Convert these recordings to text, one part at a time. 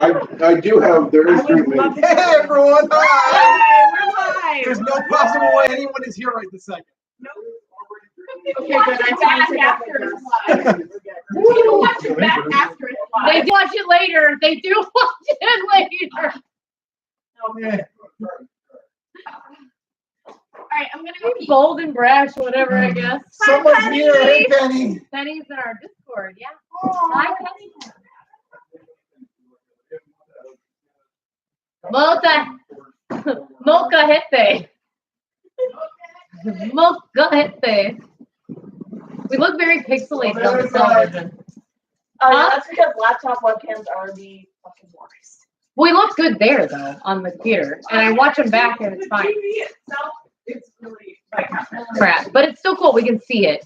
I do have. There is Dream Maiden. Hey everyone! Hi! Hey, we're live. There's no possible way anyone is here right this second. Okay, good. I back after it's live. People watch it back after it's live. They do watch it later. They do watch it later. Okay. All right, I'm gonna be Bold and brash, whatever, I guess. Someone's here. Hey Penny. Penny's in our Discord, yeah. Hi, Penny. Molcajete. Molcajete. We look very pixelated on the television. That's because laptop webcams are the fucking worst. We look good there, though, on the computer. And I watch them back, and it's fine. The TV itself, it's really like Crap. But it's still cool. We can see it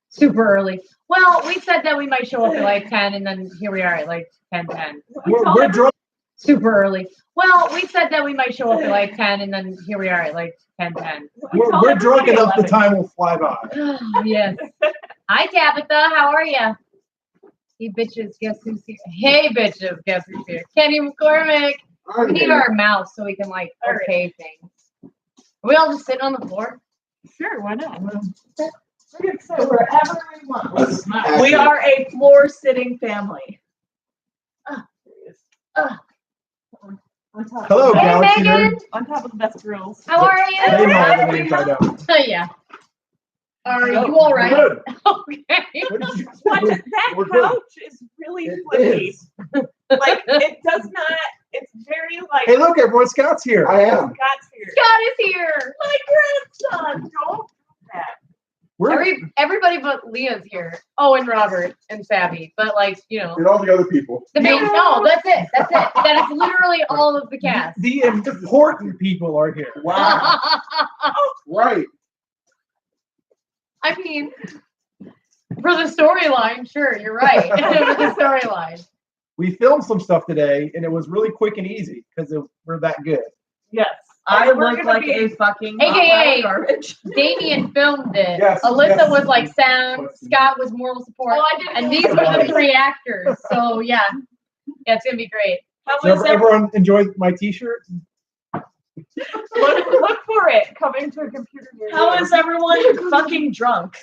super early. Well, we said that we might show up at like 10, and then here we are at like 10:10. We're drunk. Super early. Well, we said that we might show up at like 10, and then here we are at like 10:10. We're drunk enough. The time will fly by. Yes. Hi, Tabitha. How are you? Hey, bitches. Guess who's here? Hey, bitches. Guess who's here? Kenny McCormick. We need our mouse so we can like okay things. Are we all just sitting on the floor? Sure, why not? We can sit wherever we want. We are a floor-sitting family. Hello, Hey, Galaxy Megan. Nerd. On top of the best girls. How are you? Hey, no, the names I don't. Oh, yeah. Are you all right? Good. Okay. What did you What? do? That We're good. couch is really It flippy. is. Like, it does not, it's very like, Hey, look, everyone, Scott's here. I am. Scott's here. Scott is here. My grandson, don't do that. We're Everybody but Leah's here. Oh, and Robert and Savvy. But like, you know, And all the other people. the main. No, that's it. That's it. That is literally all of the cast. the important people are here. Wow. Right. I mean, for the storyline, sure, you're right. For the storyline. We filmed some stuff today, and it was really quick and easy because we're that good. Yes. I We're look gonna like be- a fucking AKA garbage. Damien filmed it. Yes, Alyssa yes. was like sound. Scott was moral support. Oh, I didn't And know these that. were the 3 actors. So yeah. Yeah, it's gonna be great. How So was everyone enjoyed my T-shirt. look for it coming to a computer near How you. is everyone fucking drunk?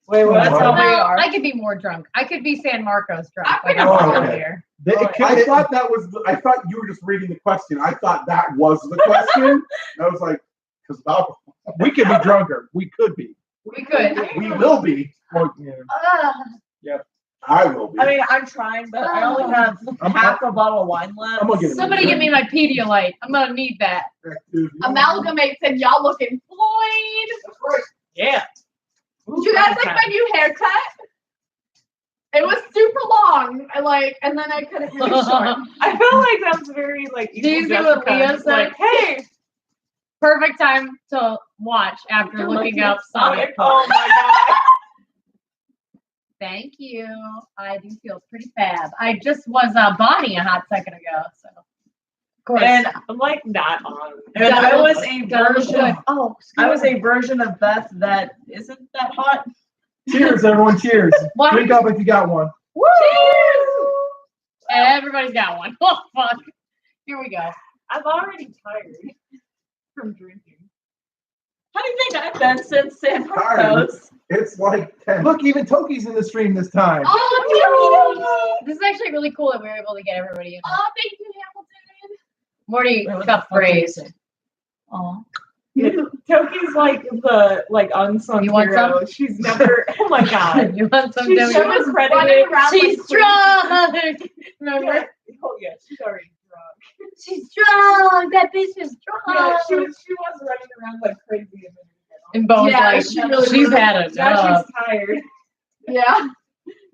Wait, That's how we Well, are. I could be more drunk. I could be San Marcos drunk. I've been Like I'm okay. earlier. I thought that was. I thought you were just reading the question. I thought that was the question. I was like, because alcohol. we could be drunker. We could be. We could. We will be. Or, yeah. I will be. I mean, I'm trying, but I only have half a bottle of wine left. I'm gonna get it. Somebody give me my Pedialyte. I'm gonna need that. Amalgamate said y'all looking fine. Yeah. Did you guys like my new haircut? It was super long. And then I cut it really short. I feel like that's very like. Do you see what Jessica. Leah It's said? Like, hey. Perfect time to watch after looking up Sonic. Oh my god. Thank you. I do feel pretty fab. I just was Bonnie a hot second ago, so of course. And I'm like not on. And I was a Gotta look version. good. Oh, I was a version of Beth that isn't that hot. Cheers, everyone! Cheers. Why- Drink up if you got one. Woo! Everybody's got one. Oh fuck. Here we go. I'm already tired from drinking. How do you think I've been since San Tired. Marcos? It's like 10. Look, even Toki's in the stream this time. Oh, this is actually really cool that we were able to get everybody in. Oh, thank you, Hamilton. Morty Wait, what got the fuck did you praise. say? Oh. Toki's like the unsung You want hero. some? She's never. Oh my god. You want some? She's Debbie? so was credited. She's drunk. Remember? Yeah. Oh yeah, she's already drunk. She's drunk. That bitch is drunk. Yeah, she was running around like crazy a minute ago. And Bo's Yeah, like, she really she's was. had enough. Now she's tired. Yeah.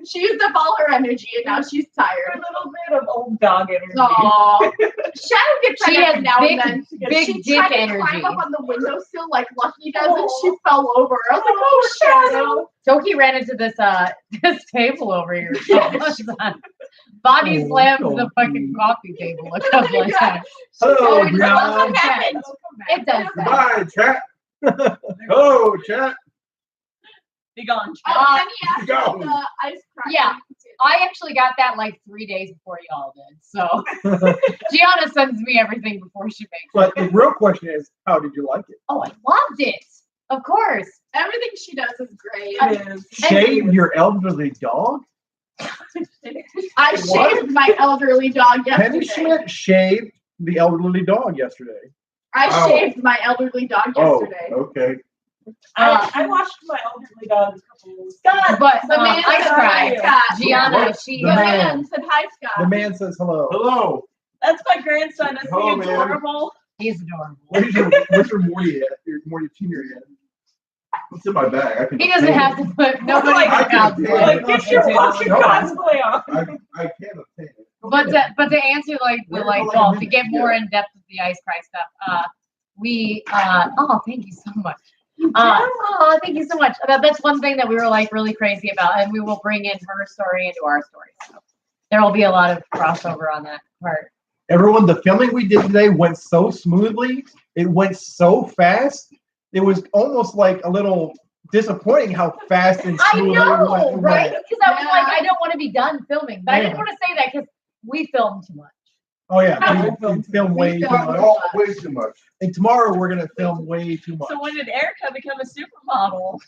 She used up all her energy and now she's tired. A little bit of old dog energy. Aww. Shadow gets She that has every now big- and then. big she dick tried to energy. climb up on the windowsill like Lucky does and she fell over. I was like, oh, Shadow. Toki ran into this this table over here. Body Oh, slammed the Toki. fucking coffee table a couple of times. Hello, Oh, Brianna. what happened? It does that. Goodbye, chat. Oh, chat. Be gone. Oh, Penny asked Go. about the ice cream. Yeah. I actually got that like 3 days before y'all did. So Gianna sends me everything before she makes it. But the real question is, how did you like it? Oh, I loved it. Of course. Everything she does is great. It is. Shave your elderly dog? I shaved my elderly dog Penny yesterday. Schmidt shaved the elderly dog yesterday. I Oh. shaved my elderly dog Oh, yesterday. okay. I watched my elderly dog a couple. Scott, but The man I said cried. hi, Scott. Gianna, What? she The The man man. said hi, The Scott. man says hello. Hello. That's my grandson. Isn't Hello, he man. adorable? he's adorable. What's your Morty at? Your Morty Junior at? What's in my bag? I can He doesn't have to put nobody Like, I can can do cosplay. Like, get your fucking No. cosplay on. I can't obtain it. But to answer like the to get more in depth with the Ice Cry stuff, we oh thank you so much. Thank you so much. That's one thing that we were like really crazy about, and we will bring in her story into our story. So there will be a lot of crossover on that part. Everyone, the filming we did today went so smoothly. It went so fast. It was almost like a little disappointing how fast and I smoothly know, it went. right? Because I was Yeah. like, I don't want to be done filming, but I didn't Yeah. want to say that because we filmed too much. Oh yeah, Yeah. we film way too filmed much. Oh, way too much. And tomorrow we're gonna film way too much. So when did Erica become a supermodel?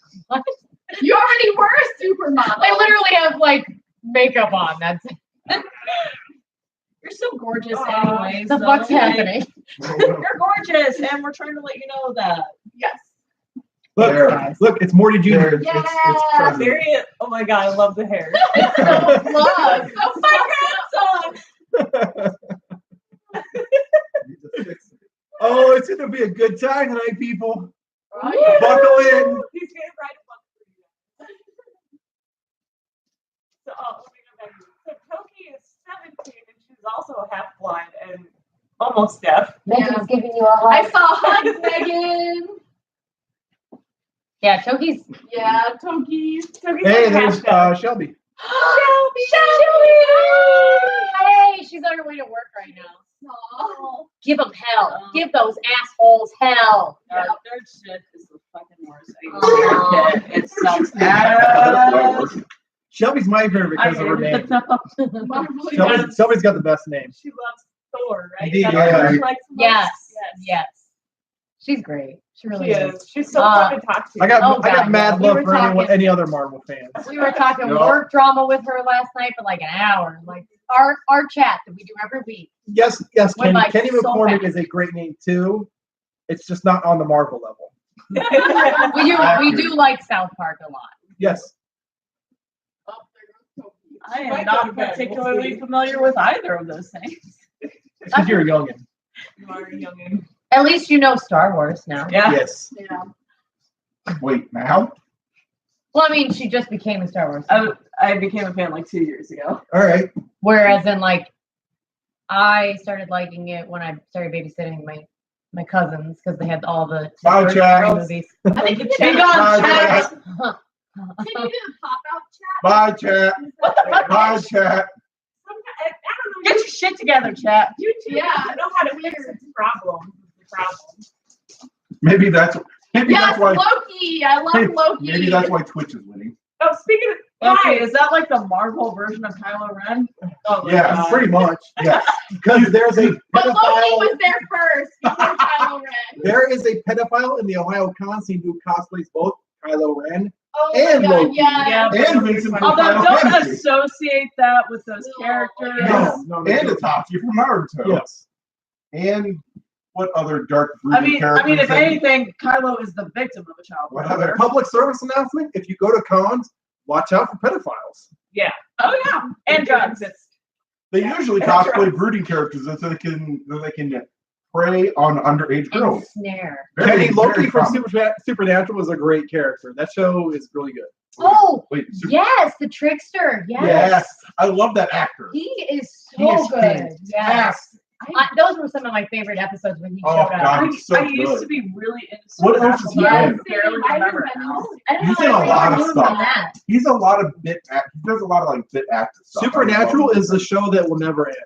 You already were a supermodel. I literally have like makeup on. That's it. You're so gorgeous Aw. anyways. The so, fuck's like, happening? You're gorgeous, and we're trying to let you know that. Yes. Look, There. look, it's Morty Junior. There. Yeah. It's present. Very. Oh my god, I love the hair. Love. Oh my grandson. Need to fix it. Oh, it's gonna be a good time tonight, people. Oh, yeah. Buckle in. He's getting right up on the So, let me go back. So, Toki is 17, and she's also half blind and almost deaf. Megan's giving you a I hug. saw hugs, Megan. Yeah, Toki's. Yeah, Toki's. Toki's Hey, like there's half deaf. Shelby. Shelby! Hey, she's on her way to work right now. Aw. Give them hell. Give those assholes hell. Third shift is the fucking worst. Aw. It sucks. Shelby's my favorite because of her name. Marvelous. Shelby's got the best name. She loves Thor, right? Indeed, That's yeah. what she likes most? Yes. Yes. Yes. She's great. She really She is. is. She's so Uh, fun to talk to. I got Oh, I got God, mad yeah. We love were for anyone, talking- any other Marvel fans. We were talking No. work drama with her last night for like an hour. Like our chat that we do every week. Yes, Went Kenny. by Kenny so McCormick fast. is a great name too. It's just not on the Marvel level. We do like South Park a lot. Yes. Oh, there goes Toki. I Might am not go to bed. particularly We'll see. familiar with either of those things. It's because you're a youngin. You are a youngin. At least you know Star Wars now. Yeah. Yes. Yeah. Wait, now? Well, I mean, she just became a Star Wars fan. I became a fan like 2 years ago. All right. Whereas in like, I started liking it when I started babysitting my cousins because they had all the Bye, first Chad. three movies. I think you Be can gone, Bye, Chad. Can you do the pop out chat? Bye, chat. What the fuck? Bye, chat. I don't know. Get your shit together, chat. You two Yeah. know how to fix this problem. Maybe that's Yes, why. Loki. I love Loki. Maybe that's why Twitch is winning. Oh, speaking of, okay, is that like the Marvel version of Kylo Ren? Oh, my Yeah, God. Pretty much. Yes. Because there's a But Loki pedophile. was there first before Kylo Ren. There is a pedophile in the Ohio Coliseum who cosplays both Kylo Ren. Oh And my God, Loki. yeah. And Vincent from Although, Final don't Fantasy. associate that with those No. characters. No, And Itachi from Naruto. Yes. And what other dark I brooding mean, characters? if that- anything, Kylo is the victim of a child What predator. other Public service announcement: if you go to cons, watch out for pedophiles. Oh yeah, and drugs. They usually That's cosplay right. brooding characters so they can prey on underage And girls. snare. Kenny Loki from common. Supernatural was a great character. That show is really good. Oh, Wait, yes, the trickster. Yes. yes, I love that actor. He is He so is good. Yes. Yes. Those were some of my favorite episodes when he Oh, showed God. up. He's so I used good. to be really into What else Supernatural, is he but I in? barely I remember haven't now. been I don't He's know in a if lot they of knew him stuff. from that. He's a lot of he does a lot of like bit actor stuff. Supernatural is the show that will never end.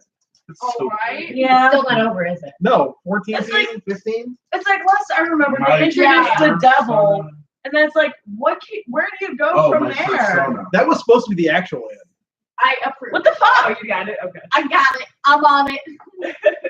It's All so right. Yeah, Still not over, is it? No, 14 It's like- season, 15. it's like last I remember My they introduced the God. devil, And then it's like, where do you go Oh, from my there? persona. That was supposed to be the actual end. I approve. What the fuck? Oh, you got it. Okay. I got it. I'm on it.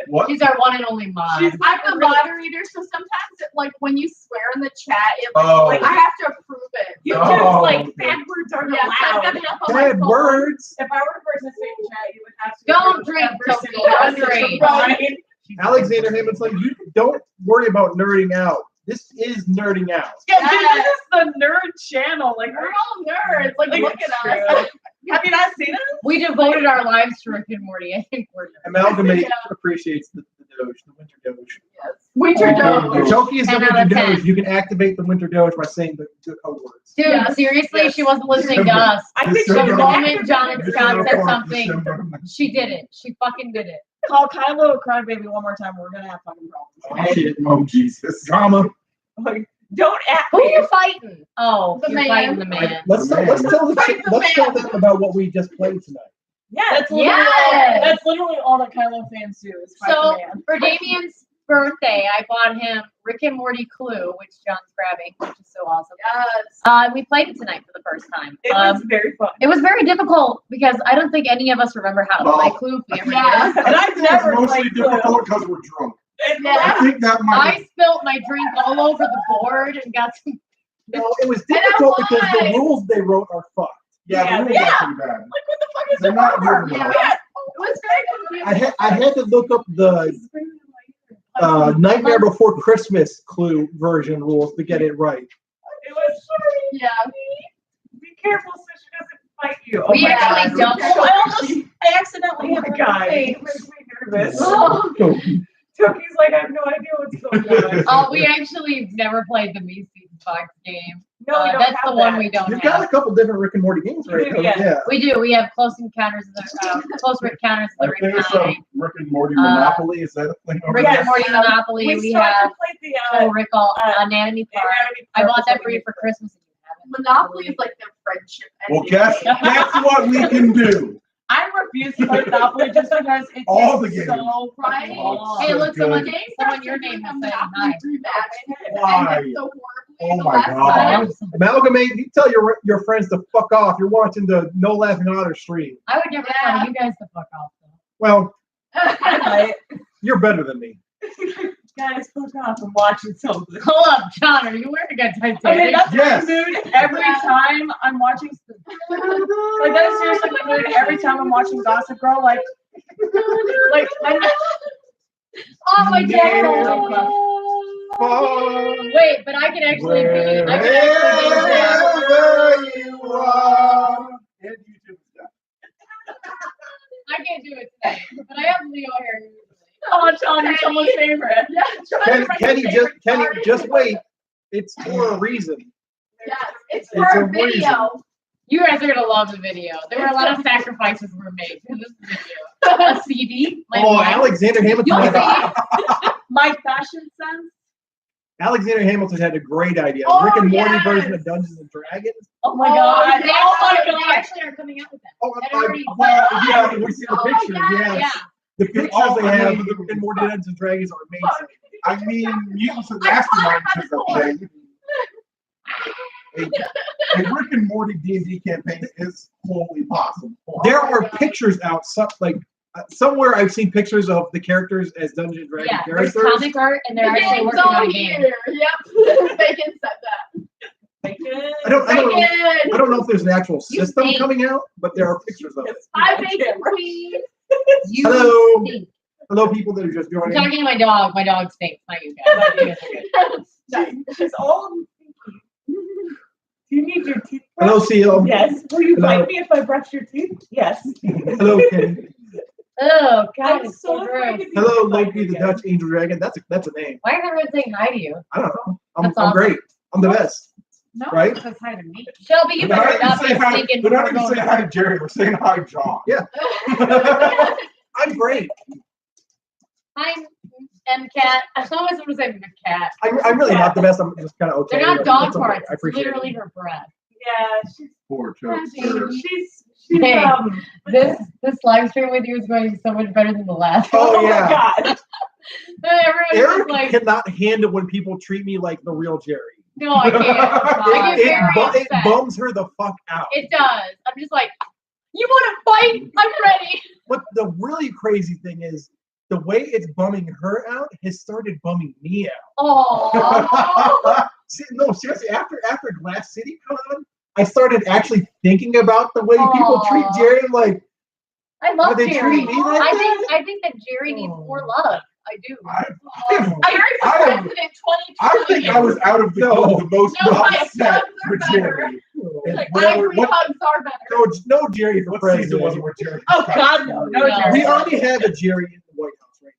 What? She's our one and only mom. I'm the moderator, so sometimes like when you swear in the chat, it Oh. like I have to approve it. YouTube's Oh, like okay. bad words aren't Yeah, so I've got allowed. it up on my Bad phone. words. If I were to participate in chat, you would have to. Don't approve drink, every Sophie, single don't message drink. from mine. Alexander Hamilton's like, you don't worry about nerding out. This is nerding out. Yeah, dude, this is the nerd channel. Like, We're all nerds. Like, Like, look it's at us. have you not seen it? We devoted our lives to Rick and Morty. I think we're Amalgamate Yeah. appreciates the Doge, the Winter Doge. Yes. Winter Oh. Doge. Toki is the 10 out Winter of 10. Doge. You can activate the Winter Doge by saying the code words. Dude, Yes. seriously, Yes. she wasn't listening to December. us. I think The December. moment John and Scott said something, December. she did it. She fucking did it. Call Kylo a crybaby one more time. We're gonna have fucking problems. Oh, shit. Oh, Jesus. Drama. Like, don't act Who are me. you fighting? Oh, The you're man. fighting the man. Let's tell them about what we just played tonight. Yeah, that's literally Yes. that's literally all that Kylo fans do is fight So the man. for Damien's birthday, I bought him Rick and Morty Clue, which John's grabbing, which is so awesome. Yes. We played it tonight for the first time. It was very fun. It was very difficult because I don't think any of us remember how to play Clue. If we ever Yeah. did. And I've never It's mostly played Clue. difficult because we're drunk. Yeah. I think that might. I spilled my drink all over the board and got some. No, it was And I difficult because the won. rules they wrote are fucked. Yeah, the rules Yeah. are pretty bad. Like, what the fuck is They're the not word? good Yeah. enough. It was very confusing. I had to look up the Nightmare Before Christmas Clue version rules to get it right. It was Yeah. be careful so she doesn't fight you. We my actually God. don't- I accidentally Oh hit my the God. guy. It makes me nervous. Oh. Toki's like, I have no idea what's going on. Oh, we actually never played the Me Box game. No, we don't That's have the one that. we don't You've got a have. couple different Rick and Morty games right You do, now. yeah. Yeah. We do. We have Close Encounters of Close Encounters of I the think Rick some Kind. Rick and Morty Monopoly. Is that a thing? over Rick there? and Morty Monopoly. We still have to play the Total Recall, Anatomy Park. Anatomy I Park bought is that what for we you did. for Christmas. Monopoly is like their friendship. Well, ending. guess what we can do. I refuse to play Monopoly just because it All takes the games. so Right? fucking long. Hey, look, someone, Good. someone your name is saying hi. Why? So Oh the my last God. time. Amalgamate, you tell your friends to fuck off. You're watching the No Laughing Otter stream. I would never tell you guys to fuck off. Though. Well, Right? you're better than me. Guys, fuck off. I'm watching something. Hold up, John. Are you wearing a Okay, Titanic? that's Yes. my mood every time I'm watching. Like that is seriously my mood every time I'm watching Gossip Girl. Like I'm Oh my God. Far Wait, but I can actually be. I can actually be there. wherever you are. And YouTube stuff. I can't do it today, but I have Leo hair usually. oh, John, you're someone's favorite. Yeah, Kenny, just wait. It's for a reason. Yes, it's It's for a a video. You guys are gonna love the video. There were a lot of sacrifices were made for this video. A CD. My Oh, mom- Alexander Hamilton. You'll Had see. My fashion sense. Alexander Hamilton had a great idea. Oh, Rick and Morty yes. version of Dungeons and Dragons. Oh my Oh, god. They Oh my actually, they god. actually are coming out with that. Oh, That already- well, yeah, we see the Oh, pictures. yes. Yes. Yeah. The pictures Oh, they I have mean- of the Rick and Morty Dungeons and Dragons are amazing. I mean, Mutants and Masterminds is a thing. A Rick and Morty D&D campaign is wholly possible. There are pictures out, somewhere I've seen pictures of the characters as Dungeons and Dragons Yeah. There's characters. comic art, and they're The actually game's working on all a game. here. Yep. Bacon said that. I don't know. I Bacon. don't know if there's an actual You system stink. coming out, but there are pictures of it. Hi, Bacon Queen. You Hello. stink. Hello, people that are just I'm joining. talking to my dog. My dog stinks, not you guys. You guys are good. She's old. Do you need your teeth Hello, brushed? CEO. Yes. Will you Hello. bite me if I brush your teeth? Yes. Hello, Kenny. Oh God, I'm it's so so gross. afraid to be Hello, bite Loki, you the again. Dutch Angel Dragon. That's a name. Why is everyone saying hi to you? I don't know. I'm That's I'm awesome. great. I'm the best. No, Right? it says hi to me. Shelby, you We're not better even not be saying hi. stinking. We're not before even going saying to hi to Jerry. We're saying hi, John. Yeah. I'm great. Hi, MCAT. I always want to say MCAT. I'm really not the best. I'm just kind of okay. They're not That's dog okay. farts. I It's appreciate literally it. her breath. Yeah, she's Poor Chuck. she's Hey, This live stream with you is going to be so much better than the last. Oh, my yeah. god. Everyone's Eric just like, cannot handle when people treat me like the real Jerry. No, I can't. I get very It upset. bums her the fuck out. It does. I'm just like, you want to fight? I'm ready. But the really crazy thing is, the way it's bumming her out has started bumming me out. Oh. No, seriously, after Glass City Con, I started actually thinking about the way people treat Aw. Jerry. I'm like, I love they Jerry. treat me like that? I think that Jerry needs more love. I do. Jerry for I- president 2020. I think I was out of the most No, my upset hugs for are better. Jerry. And Like, whatever- angry what hugs are better. no Jerry for what president. season was it where Jerry? Oh God, no, no, No. Jerry. We already have a Jerry in the White House right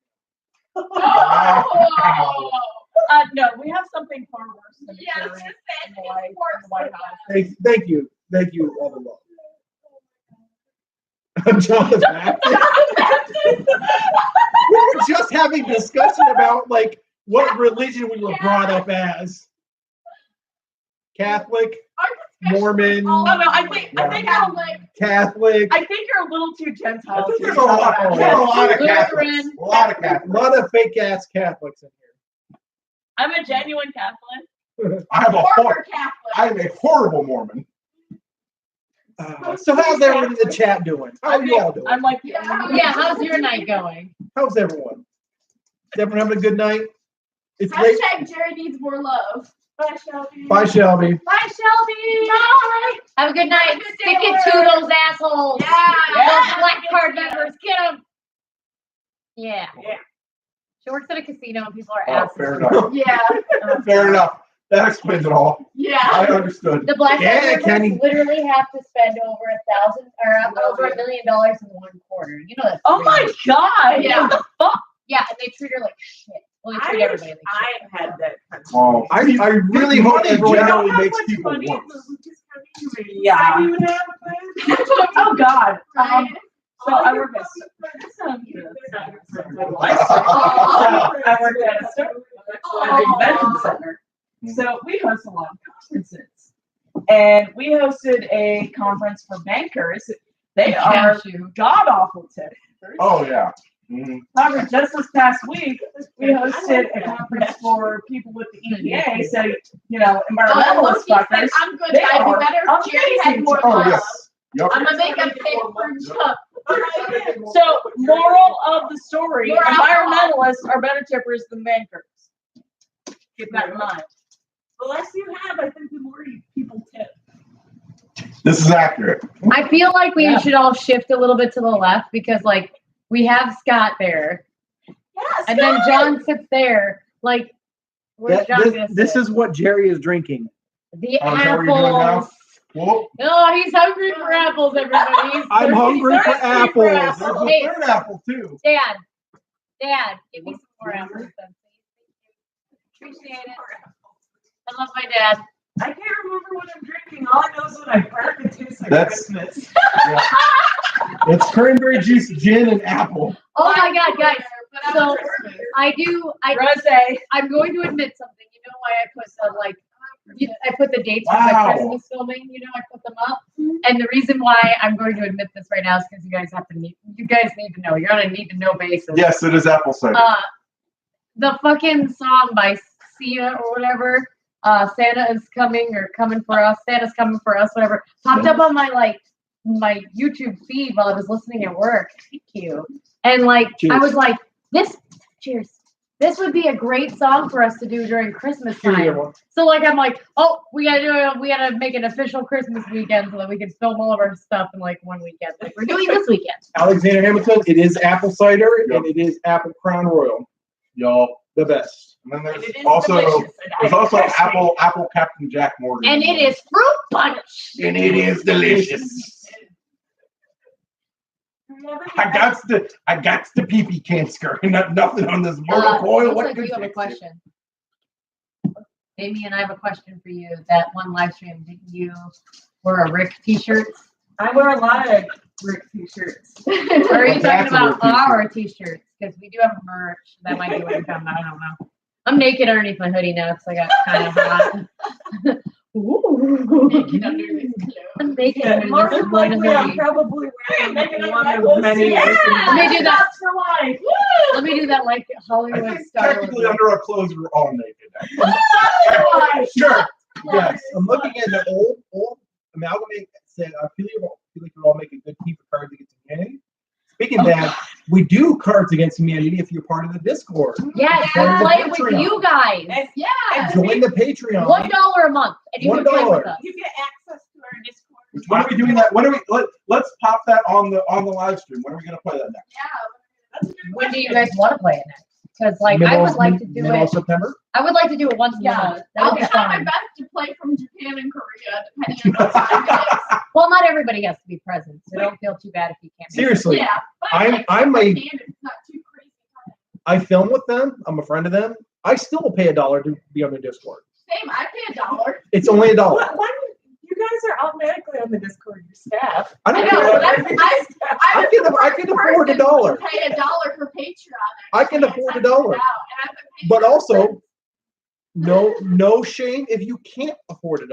Oh. No, we have something far worse than Yeah, I was Jerry just in saying, the it's White worse House. than now. Thank you, all the love. I'm Jonathan Baptist. We were just having discussion about like what religion we were brought up as. Catholic, Mormon. Oh no, I think I'm like, Catholic, I think you're a little too Gentile. I think to there's be a lot, Catholic. there's a lot of Catholics. Lutheran. A lot of a Catholics. lot of fake ass Catholics in I'm a genuine Catholic. here. I have a former Catholic. I am a horrible Mormon. So how's everyone in the chat doing? How are you all doing? I'm like, Yeah. Yeah, how's your night going? How's everyone? Is everyone having a good night? It's late. Hashtag Jerry needs more love. Bye, Shelby. Bye, Shelby. Bye, Shelby. Bye. Have a good night. Have a good Stick day, it to Laura. those assholes. Yeah. Those black card members. Get them. Yeah. Yeah. She works at a casino and people are Oh, assholes. fair enough. Yeah. Fair enough. That explains it all. I Yeah. understood. The black Yeah, card members Kenny. literally have to spend over over $1 million in 1 quarter. You know that's oh my crazy. God. Yeah. What the fuck? Yeah, and they treat her like shit. Well, they treat everybody like shit. I've had that. Kind of Oh, I really hope money everyone generally knows. makes people worse. Yeah. Oh God. So I work at I work at a convention center. So we host a lot of conferences. And we hosted a conference for bankers. They are Cashew. god awful tippers. Oh yeah. Mhm. However, just this past week, we hosted a conference for people with the EPA, so, you know, environmentalist fuckers. I'm good. They I'd are be better if Jerry had more Oh love. yes. Yep. I'm gonna make a pick for Chuck. So, moral of the story, More alcohol. environmentalists are better tippers than bankers. Keep that in mind. The less you have, I think the more people tip. This is accurate. I feel like we Yeah. should all shift a little bit to the left because, like, we have Scott there, Yes. and then John sits there. Like, where's John gonna This sit? is what Jerry is drinking. The Oh, is that what you're doing now? apples. Whoop. Oh, he's hungry for apples, everybody. He's I'm thirsty- hungry for thirsty apples. There's a Hey, third apple too. Dad, give me some more apples, then, please. Appreciate it. I love my dad. I can't remember what I'm drinking. All I know is when I burp, it tastes like That's- Christmas. It's cranberry juice, gin, and apple. Oh my God, guys! But So Christmas. Rosé. I'm going to admit something. You know why I put I put the dates for Wow. my Christmas filming. You know, I put them up, and the reason why I'm going to admit this right now is because you guys need to know. You're on a need to know basis. Yes, it is apple cider. The fucking song by Sia or whatever, Santa is coming or coming for us, Santa's coming for us, whatever, popped up on my YouTube feed while I was listening at work. Thank you. And I Cheers. was like, cheers. This would be a great song for us to do during Christmas Here you time. go. So I'm like, oh, we gotta make an official Christmas weekend so that we can film all of our stuff in one weekend. Like we're doing this weekend. Alexander Hamilton. It is apple cider Yep. and it is apple Crown Royal. Y'all. The best. And then And it is there's delicious. also And I- apple Captain Jack Morgan. And it is fruit punch. And it is delicious. I got the pee-pee cancer. Nothing on this motor coil. Looks What like good you have a fix it? question. Damien, I have a question for you. That one live stream, did you wear a Rick t-shirt? I wear a lot of Rick t-shirts. Or are you talking Ambassador about our t-shirts? Because we do have merch. That might be what you're talking about. I don't know. I'm naked underneath my hoodie now because I got kind of hot. Ooh. Naked underneath the clothes. I'm naked Yeah, underneath more my than likely, I'm hoodie. probably wearing Making one my of many. Yeah. Let me do that. For life. Let me do do that like I Hollywood think Star technically Wars. under our clothes we're all naked. Sure. Yes, I'm looking at the old amalgamate that said, I feel like you'll all make a good team for Cards Against Humanity. Speaking of that, we do Cards Against Humanity if you're part of the Discord. Yes, Join we the play with Patreon. you guys. And Yeah. Join the Patreon. $1 a month, and you can play with $1. us. you get access to our Discord. When are we doing that? When are we? Let's pop that on the live stream. When are we gonna play that next? Yeah. That's a good When do you question. guys want to play it next? Because like I would like to do middle of it. September. I would like to do it once a Yeah. month. That I'll would be try my fun. best to play from Japan and Korea, depending on what time it is. Well, not everybody has to be present, so don't feel too bad if you can't. Seriously, Yeah. But I'm if a I can, it's not too crazy. I film with them. I'm a friend of them. I still will pay $1 to be on the Discord. Same. I pay $1. It's only $1. Why you guys are automatically on the Discord, your staff. I I don't know. care. But I can afford $1. Pay $1 for Patreon. I can afford $1. $1. But also, no shame if you can't afford $1.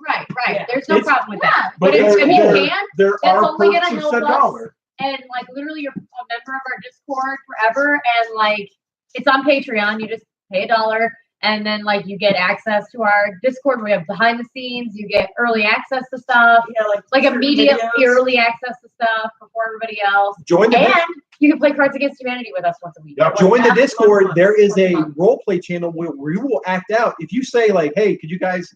Right, right. Yeah. There's no It's- problem with that. Yeah. But But if there- you there- can, There that's are only gonna perks of help said us. dollar. and like literally you're a member of our Discord forever, and like it's on Patreon. You just pay $1, and then like you get access to our Discord. We have behind the scenes. You get early access to stuff, Yeah, like certain immediate videos. early access to stuff before everybody else. Join the And you can play Cards Against Humanity with us once a week. Yeah, Join the Once Discord. month. There is a Once a month. role play channel where we will act out. If you say like, "Hey, could you guys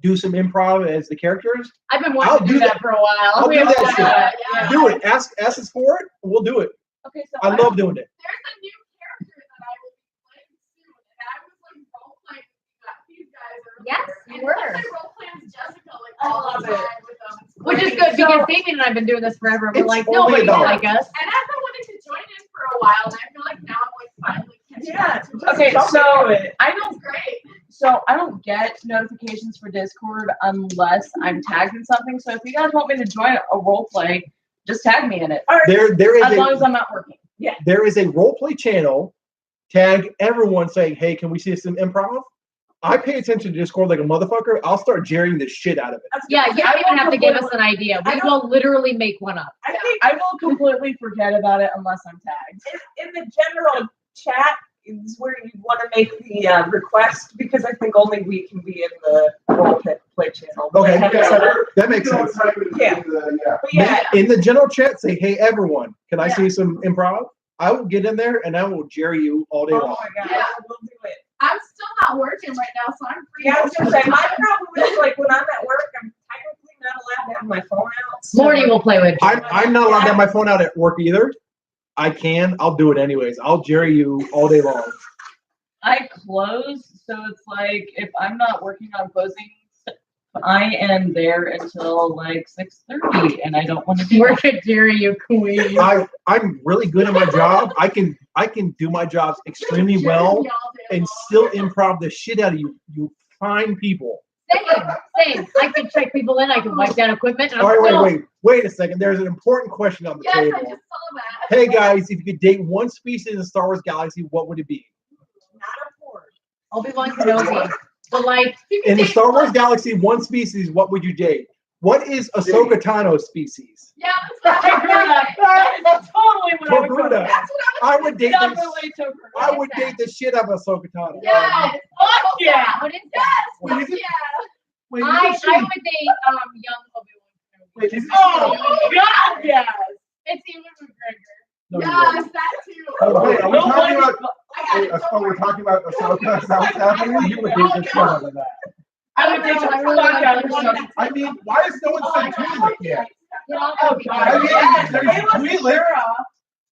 do some improv as the characters?" I've been I'll wanting to do do that. that for a while. I'll We do haven't that done shit. it. Yeah. Do it. Ask us for it. We'll do it. Okay, so I love doing it. There's a new character that I will be playing soon, and I was like role playing these guys earlier. Yes, you And were. plus I role play as Jessica like I all love the it. time with them. It's Which is great. good because So- Damien and I have been doing this forever. And we're It's like, only nobody $1. like us. And I've been wanting to join in for a while, and I feel like now I'm like finally catching Yeah. up to it. Okay, so I It's don't great. I don't get notifications for Discord unless I'm tagged in something. So if you guys want me to join a role play, just tag me in it. There is As long as a I'm not working. Yeah. there is a role play channel. Tag everyone saying, "Hey, can we see some improv?" I pay attention to Discord like a motherfucker. I'll start jerrying the shit out of it. Yeah, you don't even have to give us an idea. We I will literally make one up. I think I will completely forget about it unless I'm tagged. In the general chat is where you want to make the request because I think only we can be in the role play channel. Okay, Have it Yeah, set up. that makes You know, sense. type it in Yeah. the- yeah. But yeah, In the general chat, say, "Hey, everyone, can I Yeah. see some improv?" I will get in there and I will jerry you all day oh long. my god, Yeah. we'll do it. I'm still not working right now, so I'm free. Yeah, I was most gonna of the say my time. problem is like when I'm at work, I'm technically not allowed to have my phone out. so- Morty will play with you. I'm not allowed to have my phone out at work either. I can. I'll do it anyways. I'll jerry you all day long. I close, so it's like if I'm not working on closing, I am there until like 6:30, and I don't want to do that. Work at Jerry, you queen. I'm really good at my job. I can do my jobs extremely Jerry well all day and long. still improv the shit out of you. You fine people. Same. I can check people in. I can wipe down equipment. And All I'm right, wait a second. There's an important question on the Yes, I table. just saw that. Hey guys, if you could date one species in the Star Wars galaxy, what would it be? Not a port. Obi-Wan Kenobi. But like, You can In the take Star Wars one- galaxy, one species, what would you date? What is Ahsoka Tano's species? Yeah, that's what That's totally what I would Togruta. do. That's what I would date the, Definitely Togruta. I would date the shit out of Ahsoka Tano. Yes. Fuck yeah. what is that? Wait, Yes. is it- Yeah. Wait, I is it would she? date young Obi-Wan Kenobi. Wait, is it Oh God, yes. It's Ewan McGregor. No, you Yes, won't. that too. Oh, wait, are we talking about? I got it. Oh, we're talking about Ahsoka. Is that what's happening? You would date the shit out of that. I would take the I really fuck like out of Ahsoka. Ahsoka. I mean, why is no one saying Twi'lek yet? Get off Oh, of me. God. I mean, Yes, there's it was Twi'lek. Sarah.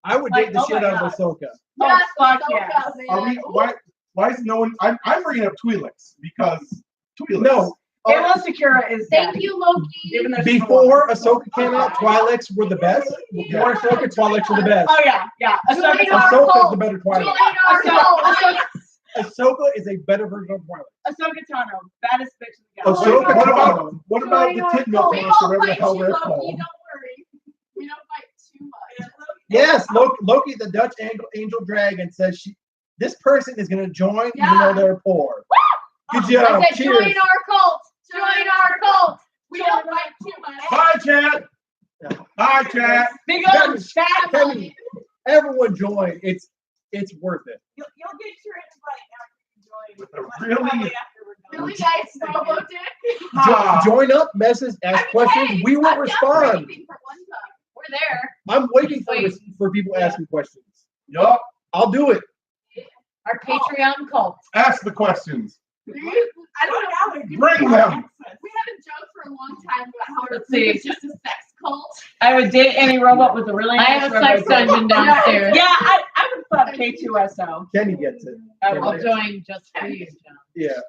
I would Like, date the oh shit my out of God. Ahsoka. Oh, Yes, fuck Ahsoka, yes. man. Are we? Why is no one? I'm bringing up Twi'leks because Twi'leks. No. Galen Secura is Thank dead. you, Loki. Even though she's Before a Ahsoka came out, Twi'leks were the best. Before Ahsoka, Twi'leks were the best. Oh yeah, yeah. Join Ahsoka, our Ahsoka is cult. the better Twilight. Join our cult. Ahsoka is a better version of Twilight. Ahsoka Tano, baddest bitch in the Ahsoka galaxy. What about Tano. what about the Tidmouth We monster, all whatever the fight hell you, they're Loki. called? Don't worry. We don't fight too much. Yes, Loki, the Dutch angel dragon, says this person is going to join even though Yeah. they're poor. Good I job. said, Cheers. join our cult. Join our cult. We don't fight too much. Hi, chat. Hi, chat. Big on chat. Kenny, everyone join. It's It's worth it. You'll get your invite after you join. With a really- Probably after we're done. Really nice robo dick. Ah. Join up, message, ask questions. We will I'm down for respond. anything for one time. We're there. I'm waiting for people asking questions. Yup, I'll do it. Our Patreon cult. Ask the questions. I don't know. Bring them. We had a joke for a long time about how Let's it's see. just a sex cult. I would date any robot with a really I nice have a sex robot. dungeon downstairs. Yeah, I would love K2SO. Kenny gets it. I'll join just for you, John. Yeah.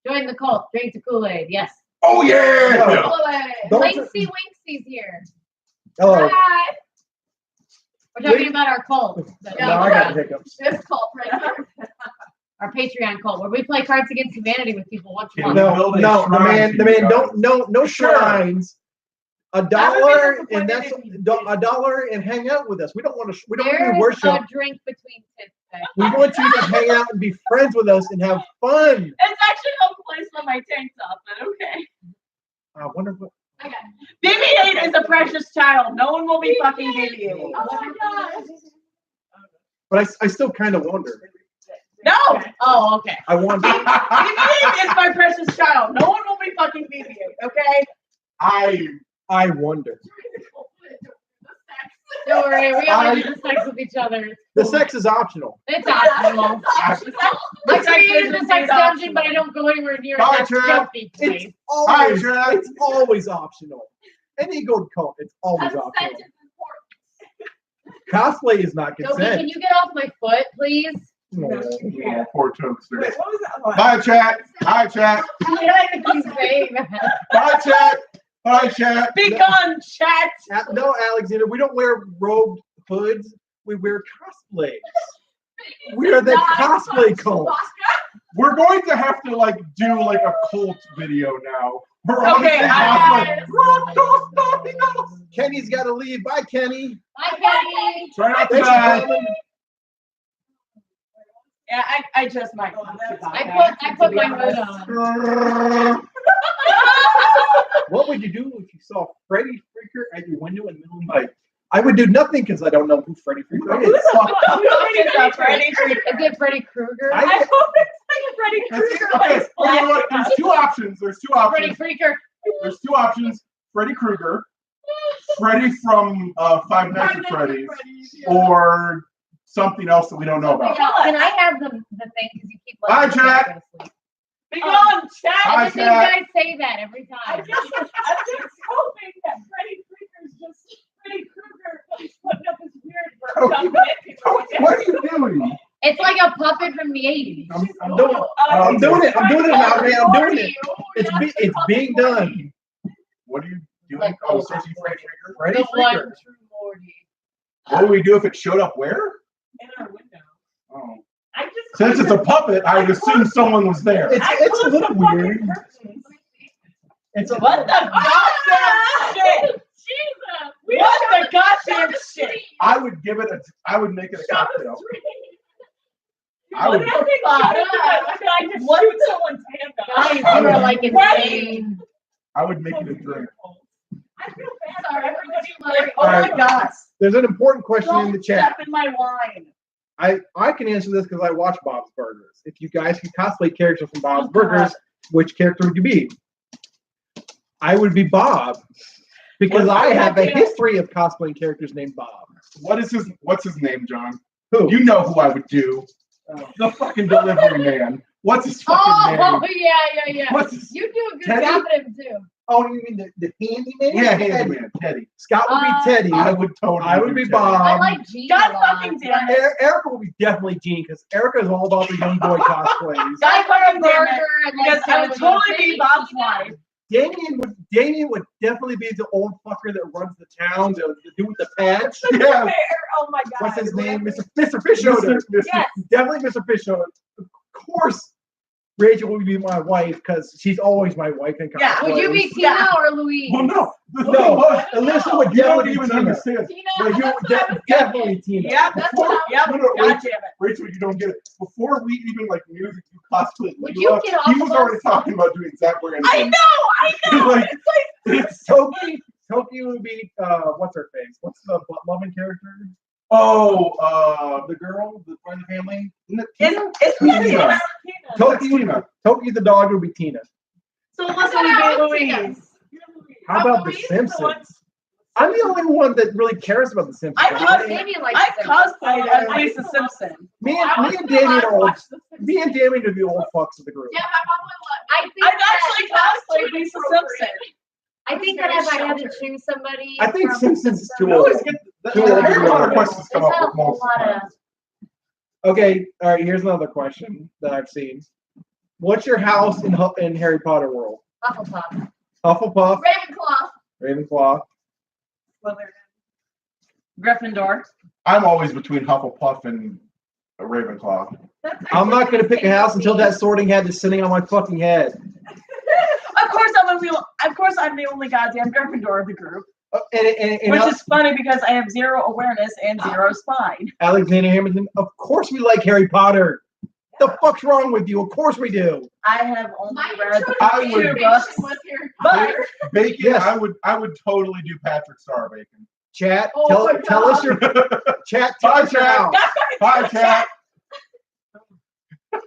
Join the cult. Drink the Kool-Aid. Yes. Oh yeah. No. Pull away. Don't- Lacey Winksy's here. Hello. Hi. We're talking about our cult. Now I got hiccups. This cult right here. Our Patreon cult, where we play Cards Against Humanity with people once a Okay, month. No, build a no, the shrine man, for the you man, guys. don't, no Sure. shrines. $1, disappointed and that's if you $1, and hang out with us. We don't want to. We don't There want to is worship. a drink between tits. back. We want you to hang out and be friends with us and have fun. It's actually no place for my tank top, but okay. I wonder what. Okay. BB-8 is a precious child. No one will be fucking BB-8. Oh my gosh. But I still kind of wonder. No! Oh, okay. I wonder. BB-8 is my precious child. No one will be fucking BB-8, okay? I wonder. Don't worry, we only do the sex with each other. The sex is optional. It's optional. I created the sex dungeon, but I don't go anywhere near Bye, that Trent. filthy place. It's always, Jack. it's always optional. Any good cult, it's always Consent optional. is important. Cosplay is not Toby, consent. can you get off my foot, please? Oh, poor Tokester. Wait, what was that one? Bye, chat. Hi, chat. I think he's saying that. Bye, chat. Bye, chat. Be gone, chat! No, Alexander, we don't wear robed hoods. We wear cosplays. We are the Not cosplay cult. We're going to have to do a cult video now. We're all Okay, gonna be Kenny's got to leave. Bye, Kenny. Bye, Kenny. Try not to Thanks for die. coming. Yeah, I just might. I put my hood on. What would you do if you saw Freddy Freaker at your window in the middle of the night? I would do nothing because I don't know who Freddy Freaker is. Is Is it Freddy Krueger? I hope it's like a Freddy Krueger. Okay, you know what? There's two options. Freddy Freaker. There's two options. Freddy Krueger, Freddy from Five Nights at Freddy's, or something else that we don't know about. Can I have the thing because you keep Bye, letting me Jack. go to sleep? Be gone, chat! Hi, I think you Jack. guys say that every I'm time. just hoping that Freddy Krueger's just Freddy Krueger is putting up his weird Toby, what are you doing? It's like a puppet from the 80s. I'm doing it. I'm doing it. I'm doing it now, man. I'm doing it. It's being done. What are you doing? Like, Oh, searching Freddy Krueger. Freddy The one Freaker. true Morty. What would we do if it showed up where? In our window. Oh. I just Since it's a puppet, I would assume someone was there. It's a little weird. It's a What the goddamn shit? Jesus. What the goddamn shit? I would make it a cocktail. I What would. do you think? I just shoot someone's hand off. Guys, you are like insane. I would make it a drink. I feel bad for everybody. Like, Oh my Alright. god. There's an important question in the Don't chat. step in my wine. I can answer this because I watch Bob's Burgers. If you guys could cosplay characters from Bob's Oh, God. Burgers, which character would you be? I would be Bob because What? I have a Yeah. history of cosplaying characters named Bob. What's his name, John? Who? You know who I would do. The fucking delivery man. What's his fucking Oh, name? yeah. What's his? You do a good Teddy? job at him, too. Oh, you mean the handyman? Yeah, Teddy. handyman, Teddy. Scott would be Teddy. I would totally. I would do be Teddy. Bob. I like Gene a God lot. fucking damn it. Erica would be definitely Jean because Erica is all about the young boy cosplays. God fucking damn it. Burger and like Because I would totally be Bob's wife. Damien would definitely be the old fucker that runs the town, the dude with the patch. Yeah. Oh my god. What's his name? Mr. Fishoda. Yes. Definitely Mr. Fishoda. Of course, Rachel would be my wife because she's always my wife in Yeah. cosplays. Would you be Tina Yeah. or Louise? Well, no. The thing No, was, Alyssa would you don't definitely even be Tina. understand. Tina, But you that's would what I was definitely Tina. Yep. That's what I Yep. No, no, God wait. damn it. Rachel, you don't get it. Before we even knew that you cosplayed Would Leela, you get off he was of already us? talking about doing Zach Branson. I know. Like, it's Toki would be what's her face? What's the loving character? Oh, The girl, the friend of the family. Isn't it It's Tina. Tina. Tina. Toki the dog would be Tina. So Melissa would be Louise. How about the Louise is the one- Simpsons? I'm the only one that really cares about the Simpsons. I love Maybe like I cosplayed as Lisa Simpson. Me and Damien are old. Me and Damien are the old fucks of the group. Yeah, my mom would let me. I think I've that, actually cosplayed Lisa Simpson. I think that if I had to choose somebody, I think from Simpsons is too Simpsons, old. Always get the Too old to Harry be Potter around. questions come There's up not a with whole multiple lot of. times. Okay, all right. Here's another question that I've seen. What's your house in Harry Potter world? Hufflepuff. Hufflepuff, Ravenclaw. Ravenclaw. Gryffindor. I'm always between Hufflepuff and Ravenclaw. I'm not gonna pick a house until that Sorting Hat is sitting on my fucking head. Of course, I'm the only goddamn Gryffindor of the group, And which is funny because I have 0 awareness and 0 spine. Alexander Hamilton. Of course we like Harry Potter. The fuck's wrong with you? Of course we do. I have only My read I would- two books, was Harry but Bacon, Yes. I would totally do Patrick Starbacon. Chat, Oh tell my us God. your chat. Tell Bye, us your chat. house. Hi, chat. All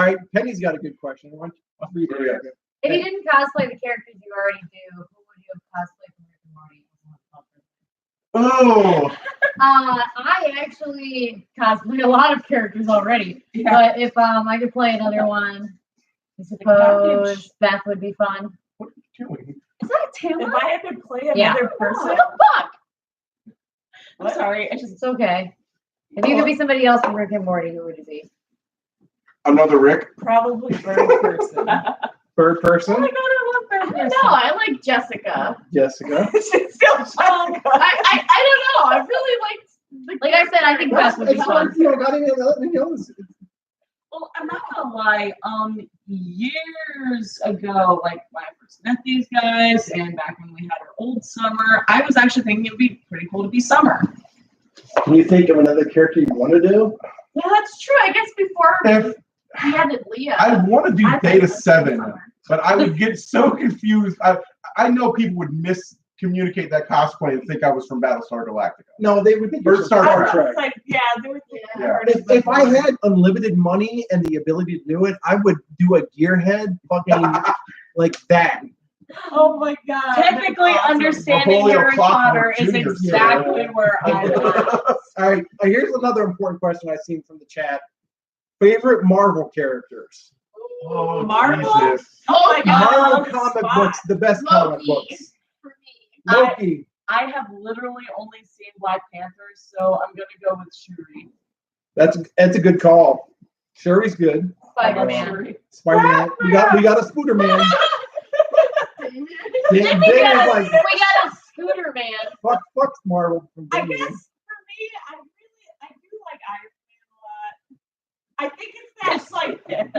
right, Penny's got a good question. Why don't you read it? If you didn't cosplay the characters you already do, who would you have cosplayed from Rick and Morty? Oh, I actually cosplay a lot of characters already, yeah. but if I could play another one, I suppose Beth would be fun. what are you doing? Is that Taylor? If I had to play Yeah. another person, What the fuck? I'm sorry. I just It's okay. If you could be somebody else from Rick and Morty, who would you be? Another Rick? probably bird person. Bird Oh person, my god, I love bird No, person. I like Jessica. Jessica. She's still Jessica. I don't know. I really liked the Like I said, I think Beth would be It's fun. like, you know, got anything else? Well, I'm not gonna lie. Years ago, like when I first met these guys, and back when we had our old Summer, I was actually thinking it'd be pretty cool to be Summer. Can you think of another character you want to do? Yeah, that's true. I guess before If we added Leah. I want to do I Data think that's 7, Summer. but I would get so confused. I know people would miscommunicate that cosplay and think I was from Battlestar Galactica. No, they would think Or you're Star Star Trek. Trek. Like, yeah, they were. Yeah. If I had unlimited money and the ability to do it, I would do a gearhead fucking like that. Oh my god! Technically, That's awesome. understanding Napoleon Harry Clockwork Potter is Jr. exactly where I was. All right, here's another important question I've seen from the chat. Favorite Marvel characters? Oh, Marvel? Jesus. Oh my Marvel god. comic Spot. books, the best comic Loki. books. For me. Loki. I have literally only seen Black Panthers, so I'm gonna go with Shuri. That's a good call. Shuri's good. Spider-Man. Shuri. Spider-Man. We got a Scooter Man. Dan We is got like a Scooter Man. fuck Marvel from I Damien. guess for me, I do like Iron Man a lot. I think it's that like men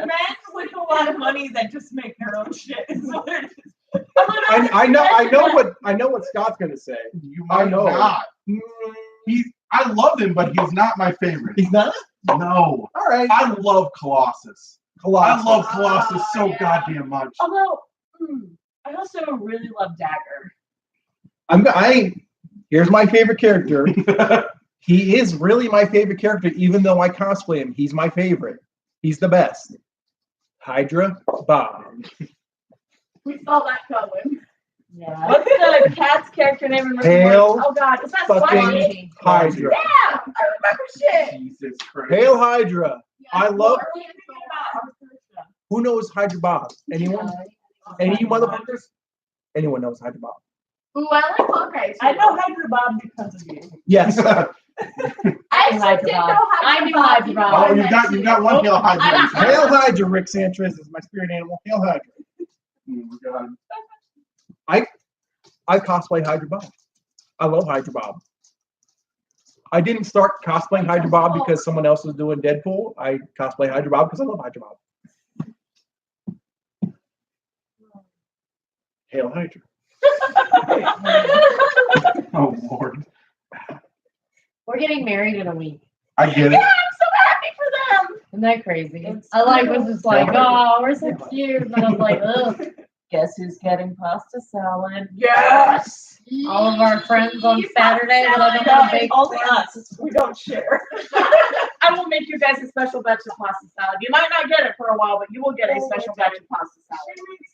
with a lot of money that just make their own shit. So they're just- I know what Scott's gonna say. You I might know. not. I love him, but he's not my favorite. He's not? No. All right. I love Colossus. Colossus. I love Colossus so yeah. goddamn much. Although, I also really love Dagger. Here's my favorite character. He is really my favorite character, even though I cosplay him. He's my favorite. He's the best. Hydra Bob. We saw that coming. Yeah. What's the cat's character name? in Rick and Hail Morty? Oh God, is that fucking Spongy? Hydra. Yeah, I remember shit. Jesus Christ. Hail Hydra. I love- Laura What are you thinking about Arthur? Who knows Hydra Bob? Anyone? Any of you motherfuckers? Anyone knows Hydra Bob? Ooh, I like Hawkeye. too. I know Hydra Bob because of you. Yes. I actually didn't know how I knew Hydra Bob. Oh, you got one Hail Hydra. Hail Hydra, Rick Sanchez is my spirit animal. Hail Hydra. Oh, God. I cosplay Hydra Bob. I love Hydra Bob. I didn't start cosplaying Hydra Bob because someone else was doing Deadpool. I cosplay Hydra Bob because I love Hydra Bob. Hail Hydra. Oh, Lord. We're getting married in a week. I get Yeah, it. I'm so happy for them. Isn't that crazy? It's I was just like, Yeah. oh, we're so cute. But I was like, ugh. Guess who's getting pasta salad? Yes. All of our friends on Saturday that I don't No, have a bake only for. us. We don't share. I will make you guys a special batch of pasta salad. You might not get it for a while, but you will get a special batch of pasta salad. She makes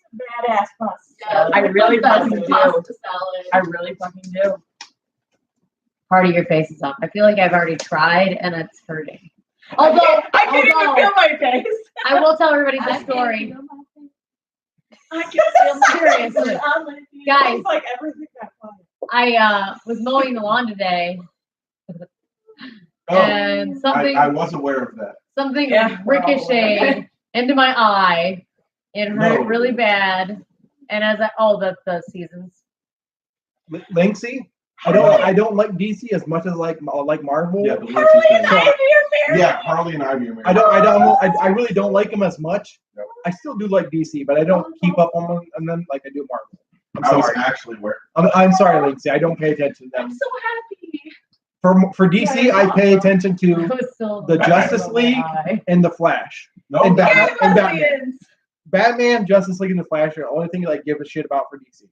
a badass pasta salad. I really fucking do. Pasta salad. I really fucking do. Part of your face is off. I feel like I've already tried and it's hurting. Although, I can't even although feel my face. I will tell everybody the story. I can feel my Seriously. Guys. It's like everything got funny. I was mowing the lawn today Oh, and something I was aware of that. something Yeah, we're all ricocheted into my eye. It hurt No. really bad. And as the seasons. Linksy, I don't like DC as much as like Marvel. Yeah, the Lindsay thing. So, Yeah, Harley and Ivy are married. I really don't like them as much. Yep. I still do like DC, but I don't keep up on them like I do Marvel. I'm I was sorry. actually aware. I'm sorry, Lindsay. I don't pay attention to I'm them. so happy. For DC, I pay attention I to was still the Justice League and the Flash. No, And that- Batman. And Batman. Lesbians. Batman, Justice League, and the Flash are the only thing I give a shit about for DC.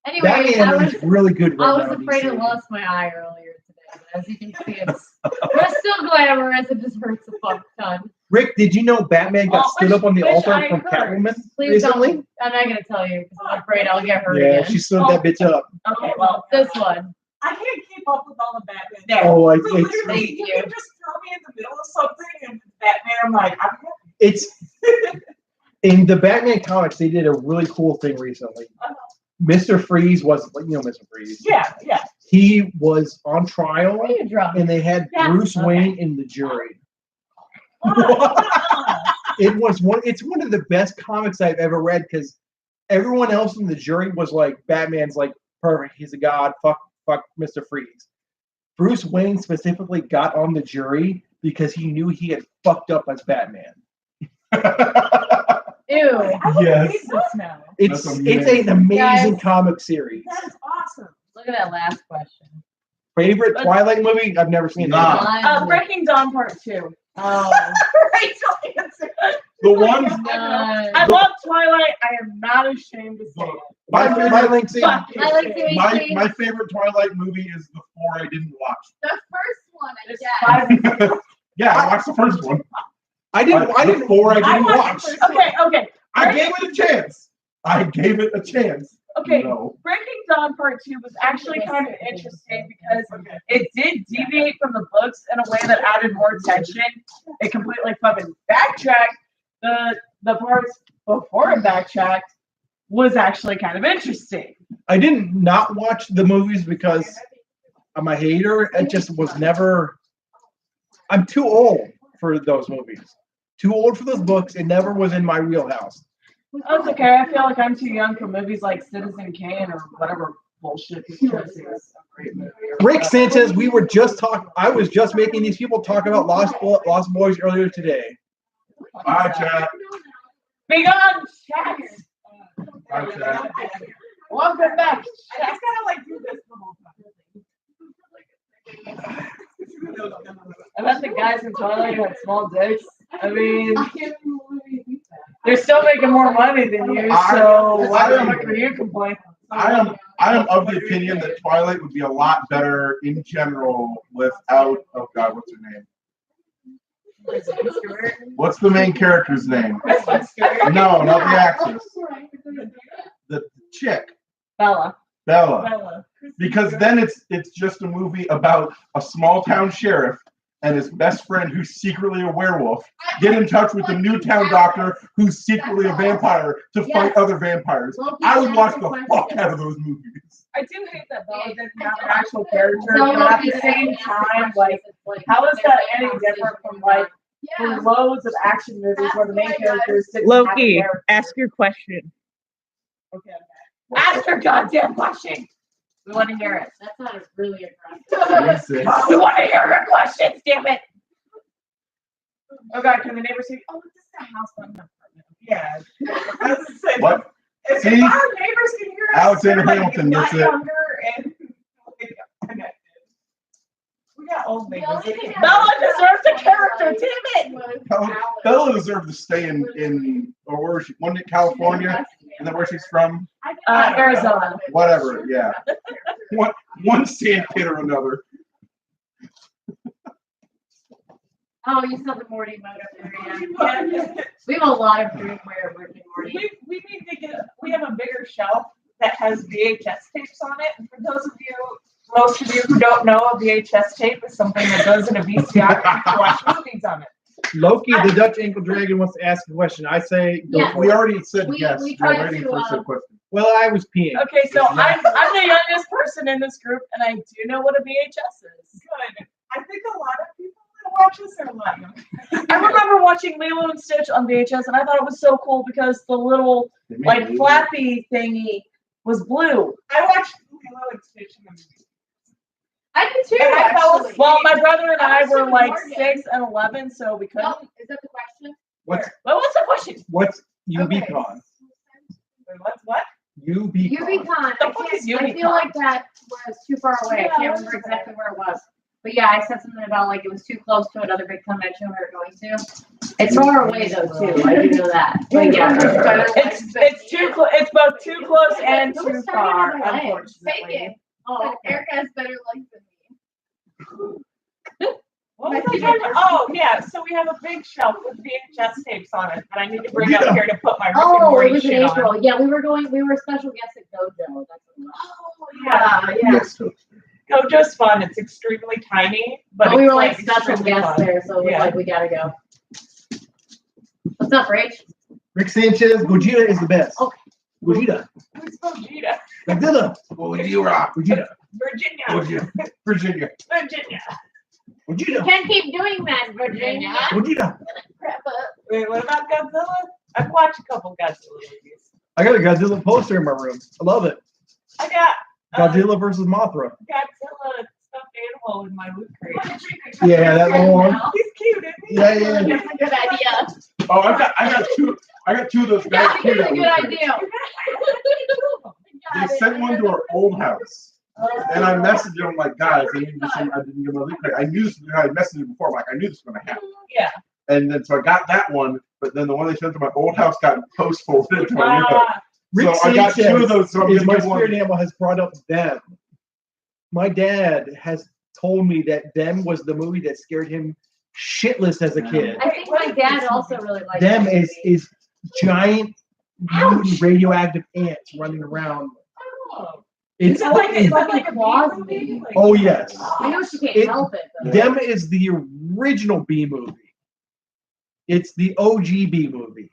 Anyway, I Batman was is really good right I now. was in afraid DC. I lost my eye earlier today, but as you can see, it's still glamorous. It just hurts a fuck ton. Rick, did you know Batman got stood up on the which altar eye from hurts? Catwoman Please recently? don't. I'm not gonna tell you because I'm afraid I'll get hurt Yeah, again. she stood that bitch up. Okay, well, This one. I can't keep up with all the Batman. There. Oh, So it's literally, Thank you you. can just throw me in the middle of something and Batman, I'm like, I'm it's in the Batman comics. They did a really cool thing recently. Mr. Freeze was, Mr. Freeze. yeah. He was on trial, Where are you drunk? and they had Yeah, Bruce okay. Wayne in the jury. It's one of the best comics I've ever read because everyone else in the jury was like, Batman's like perfect. He's a god. Fuck Mr. Freeze. Bruce Wayne specifically got on the jury because he knew he had fucked up as Batman. Ew. I want Yes. to read this now. It's That's it's an amazing Guys. comic series. That is awesome. Look at that last question. Favorite Twilight movie? I've never seen Nah. that. Breaking Dawn Part 2. Oh, Rachel answered. The ones, I love Twilight. I am not ashamed to say it. my My favorite, Linksy. Fucking I like shame. to my favorite Twilight movie is the 4 I didn't watch. The first one, I There's guess. 5. Yeah, I watched the first one. I didn't. 4 I I didn't watch. watched the first one. Okay. I gave it a chance. Okay. No. Breaking Dawn Part 2 was actually kind of interesting because it did deviate from the books in a way that added more tension. It completely fucking backtracked. The parts before it backtracked was actually kind of interesting. I didn't not watch the movies because I'm a hater. It just was never. I'm too old for those movies. Too old for those books. It never was in my wheelhouse. That's okay. I feel like I'm too young for movies like Citizen Kane or whatever bullshit this is. A great movie. Rick Sanchez, I was just making these people talk about Lost Boys earlier today. Bye, chat. Big on chat. Bye, chat. Welcome back. I just gotta like do this the whole time. I bet the guys in Twilight had small dicks. I mean, they're still making more money than you, so why the fuck are you complaining? I am of the opinion that Twilight would be a lot better in general without, oh God, what's her name? What's the main character's name? No, not the actress. The chick, Bella. Bella. Because then it's just a movie about a small town sheriff and his best friend who's secretly a werewolf get in touch with the new town doctor who's secretly a vampire to fight other vampires. I would watch the fuck out of those movies. I do hate that Bella didn't have an actual character, but at the same time, like, how is that any different from like from loads of action movies where the main characters didn't have a Loki, character? ask your question. Okay. Ask your goddamn question. We want to hear it. that sounded really aggressive. We want to hear your questions, damn it. Oh God, can the neighbors see? Oh, this is a house on the apartment. Yeah. I was gonna say, What? If See? our neighbors can hear us, Alexander they're, like, Hamilton, not that's it. younger and, like, connected. We got old ladies. Yeah. Bella deserves a character, damn it! Bella deserved to stay in or where she, one in California, and then where she's from, Arizona. whatever. Yeah, one sand pit or another. Oh, you saw the Morty mode up there, yeah. We have a lot of drinkware Rick and Morty. We need to get, we have a bigger shelf that has VHS tapes on it. And for those of you, most of you who don't know, a VHS tape is something that goes in a VCR and you can watch movies on it. Loki, the Dutch Ankle Dragon, wants to ask a question. I say, go Yeah. for We it. already said We yes. tried We're waiting to, for some question. Well, I was peeing. Okay, so I'm the youngest person in this group, and I do know what a VHS is. Good. I think a lot of people that watch this are a lot younger. I remember watching Lilo and Stitch on VHS, and I thought it was so cool because the little They made like me- flappy thingy was blue. I watched Lilo and Stitch in the movie. I did too, And I fell actually. well, my brother and I I was were doing like Morgan. 6 and 11, so we couldn't. No, is that the question? What's Well, what's the question? UBCon? What? UBCon. UBCon. The fuck is I UBCon? feel like that was too far away. Yeah, I can't remember that's exactly where it was. But yeah, I said something about like it was too close to another big convention we were going to. It's far away though too. I do know that. But yeah, It's too close. It's both too close and Who's too standing far, in the way? Fake unfortunately. it. Oh, okay. Erica has better legs than me. What was I talking about? Oh, yeah. So we have a big shelf with VHS tapes on it that I need to bring up here to put my Rick and Oh, it Morty was in shit April. on. Yeah, we were special guests at Gojo. That's what it was. Oh, yeah. Yes. Gojo's fun. It's extremely tiny, but But we it's were like special extremely guests fun. there, so it was Yeah. like we gotta go. What's up, Rach? Rick Sanchez, Gogeta is the best. Okay. Gogeta. Who's Gogeta? Godzilla. What would you rock? Gogeta. Virginia. Virginia. Virginia. Virginia. Gogeta. Can't keep doing that, Virginia. Gogeta. Crap up. Wait, what about Godzilla? I've watched a couple Godzilla movies. I got a Godzilla poster in my room. I love it. I got Godzilla versus Mothra. Godzilla stuffed animal in my loot crate. Yeah, that little one. He's cute, isn't he? Yeah, yeah. That's a good idea. Oh, I got two of those guys. That's a good idea. They sent one to our old house, and I messaged them like, guys, I need some. I didn't get my loot crate. I knew this. I had messaged them before. I'm like, I knew this was gonna happen. Yeah. And then so I got that one, but then the one they sent to my old house got post folded to my new house. Rick So I got two of those. So I'm is gonna my give one. spirit animal has brought up Them. My dad has told me that Them was the movie that scared him shitless as a kid. I think my dad also really liked Them that is giant mutant radioactive ants running around. Oh. It's Is it like a a claws B movie? movie? Like- oh yes. I know she can't It- help it though. Them is the original B movie. It's the OG B movie.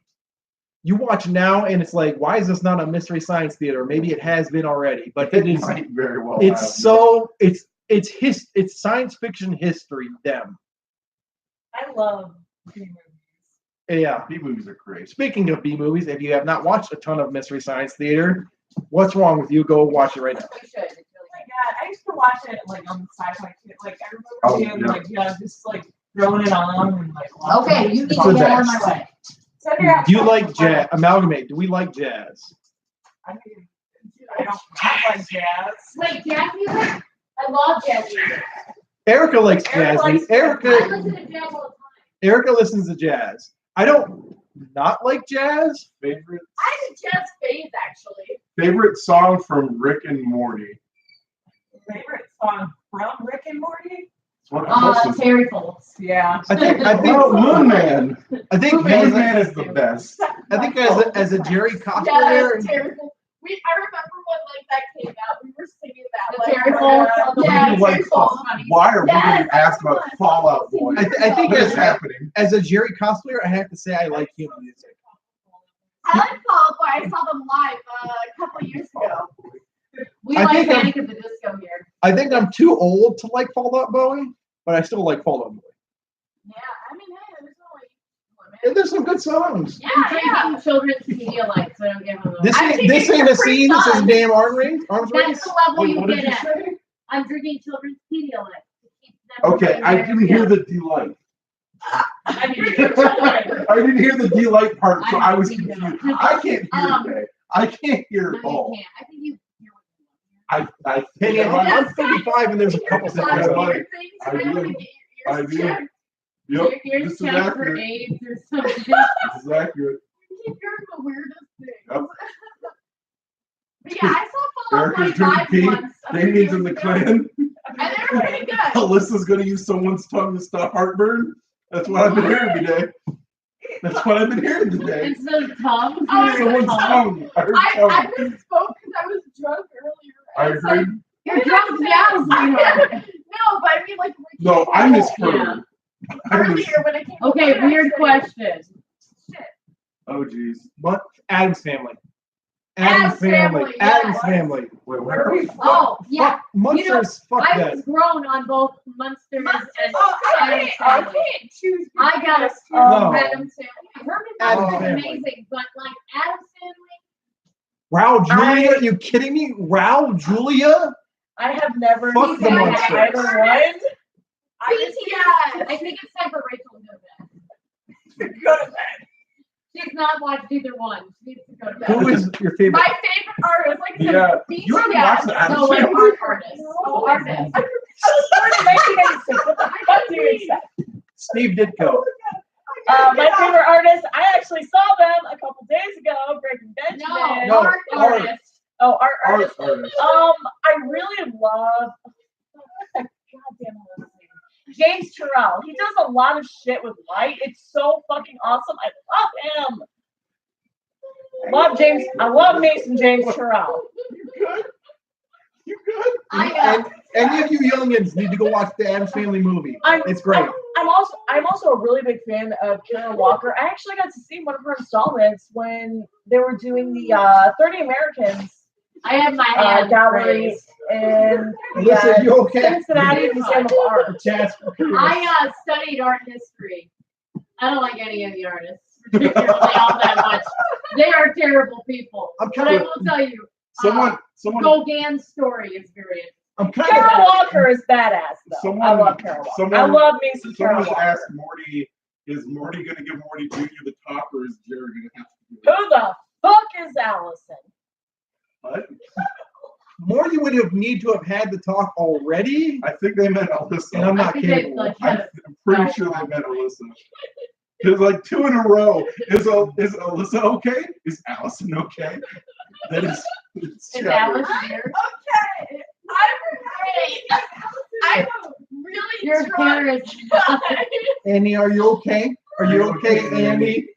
You watch now and it's like, why is this not a Mystery Science Theater? Maybe it has been already, but it is. might very well. It's have. so it's science fiction history. Them. I love B movies. Yeah. B movies are great. Speaking of B movies, if you have not watched a ton of Mystery Science Theater, what's wrong with you? Go watch it right now. We should. It's really Oh my god, I used to watch it like on the sci-fi kid. Like I Oh, remember being yeah. like, yeah, just like throwing it on and like. good. watching Okay, it. you need It's to the get out of my best. way. Send it out Do you to like my jazz? friends. Amalgamate. Do we like jazz? I mean, I don't like jazz. Wait, jazz music? I love jazz music. Erica likes Erica jazz. likes- I Erica listen to jazz all the Erica listens to jazz. I don't not like jazz. Favorite I had a jazz phase actually. favorite song from Rick and Morty. Favorite song from Rick and Morty? It's one time. of the Terry Folds. Yeah. I think Oh, Moon Man. I think Moon as Man a, is the best. I think as a Jerry Yeah, cosplayer, that's terrible. I remember when like that came out, we were singing that. The like, Terry Folds. Yeah, We like Terry Folds. Why are we Yes, getting asked about that's Fallout fun. Boy? I think What is as, happening? as a Jerry cosplayer, I have to say I like him music. I like Fall Out Boy. I saw them live a couple of years ago. We I like think I'm- Panic at the Disco here. I think I'm too old to like Fall Out Boy, but I still like Fall Out Boy. Yeah, I mean, hey, there's no like And there's some good songs. Yeah, I'm yeah. drinking children's Pedialyte, so I don't get one of This those. I'm ain't this thinking ain't a Capri scene. This is Sun. damn arms race. That's the level Wait, you what did get you at. say? I'm drinking children's Pedialyte. to keep them from Okay, getting I diarrhea. didn't hear the delight. I mean, I didn't hear the delight part, so I was I confused. know. I can't hear Um, today. I can't hear No, at all. you can't. I think you hear what you want. I Penny, think I I'm 35 and there's a couple Here's things. some I weird things I to do. get your I ears do. checked. Yep, Here's this is check for accurate. AIDS or something. This is accurate. You keep hearing the weirdest things. Yep. But yeah, I saw Fall Out Erica's Boy live drinking once. a few Damien's in years the ago, clan. And they were pretty good. Alyssa's gonna use someone's tongue to stop heartburn. That's what I've been hearing today. That's what I've been hearing today. Instead of tongue. Oh, Someone's tongue. I heard I tongue. misspoke because I was drunk earlier. I It's like, agreed. You're drunk now, sweetheart. no, but I mean like No, I misheard. Yeah. I mis- earlier when I came Okay, over, I weird said, question. Shit. Oh jeez. But Adam's family. Addams Family, Adam's yes. family. Wait, where are we? Oh, yeah. Fuck Munsters. Fuck I that. was grown on both Munsters and Oh, I Addams can't Family. choose. I got a No. Adam's Family. Herman Addams was Family. amazing, but like Adam's Family, Raul Julia? Are you kidding me? Raul Julia? I have never Fuck seen the Munsters. either one. BTS. I think it's time for Rachel to go to bed. Go to bed. She's not watched either one. She needs to go to bed. Who is your favorite? My favorite artist, like I said, Yeah. BTS. You haven't watched the Addams No, like Family? art artists. Oh, Artists. I was born in 1986. What the fuck do you expect? Steve Ditko. My favorite artist, I actually saw them a couple days ago, Breaking Benjamin. No, No, art art. artists. Oh, art Art artist. artist. I really love. Goddamn, what's his name? James Turrell. He does a lot of shit with light. It's so fucking awesome. I love him. I love Mason James Turrell. You good? You good? I And any of you youngins need to go watch the Adams Family movie. It's great. I'm also a really big fan of Kara Walker. I actually got to see one of her installments when they were doing the 30 Americans I have my hand gallery raised. in Listen, you okay? Cincinnati Museum of Art. Jasper. I studied art history. I don't like any of the artists, particularly all that much. They are terrible people. I'm But I kind of. will tell you, Someone Gauguin's story is very interesting. I'm kind Kara of. Walker is badass though. Someone- I love Kara Walker. someone- I love me some Kara someone's Walker. asked Morty, is Morty gonna give Morty Jr. the top or is Jared gonna have to do it? Who the fuck is Allison? What? Morty would have need to have had the talk already, I think they meant and Alyssa. I'm I not think they capable. like I'm had pretty sure they meant Alyssa. There's like two in a row. Is Alyssa okay? Is Allison okay? That is. It's is Jared. Alice there? Okay. I'm really Your drunk. parents. Annie, are you okay? Are you okay, Annie?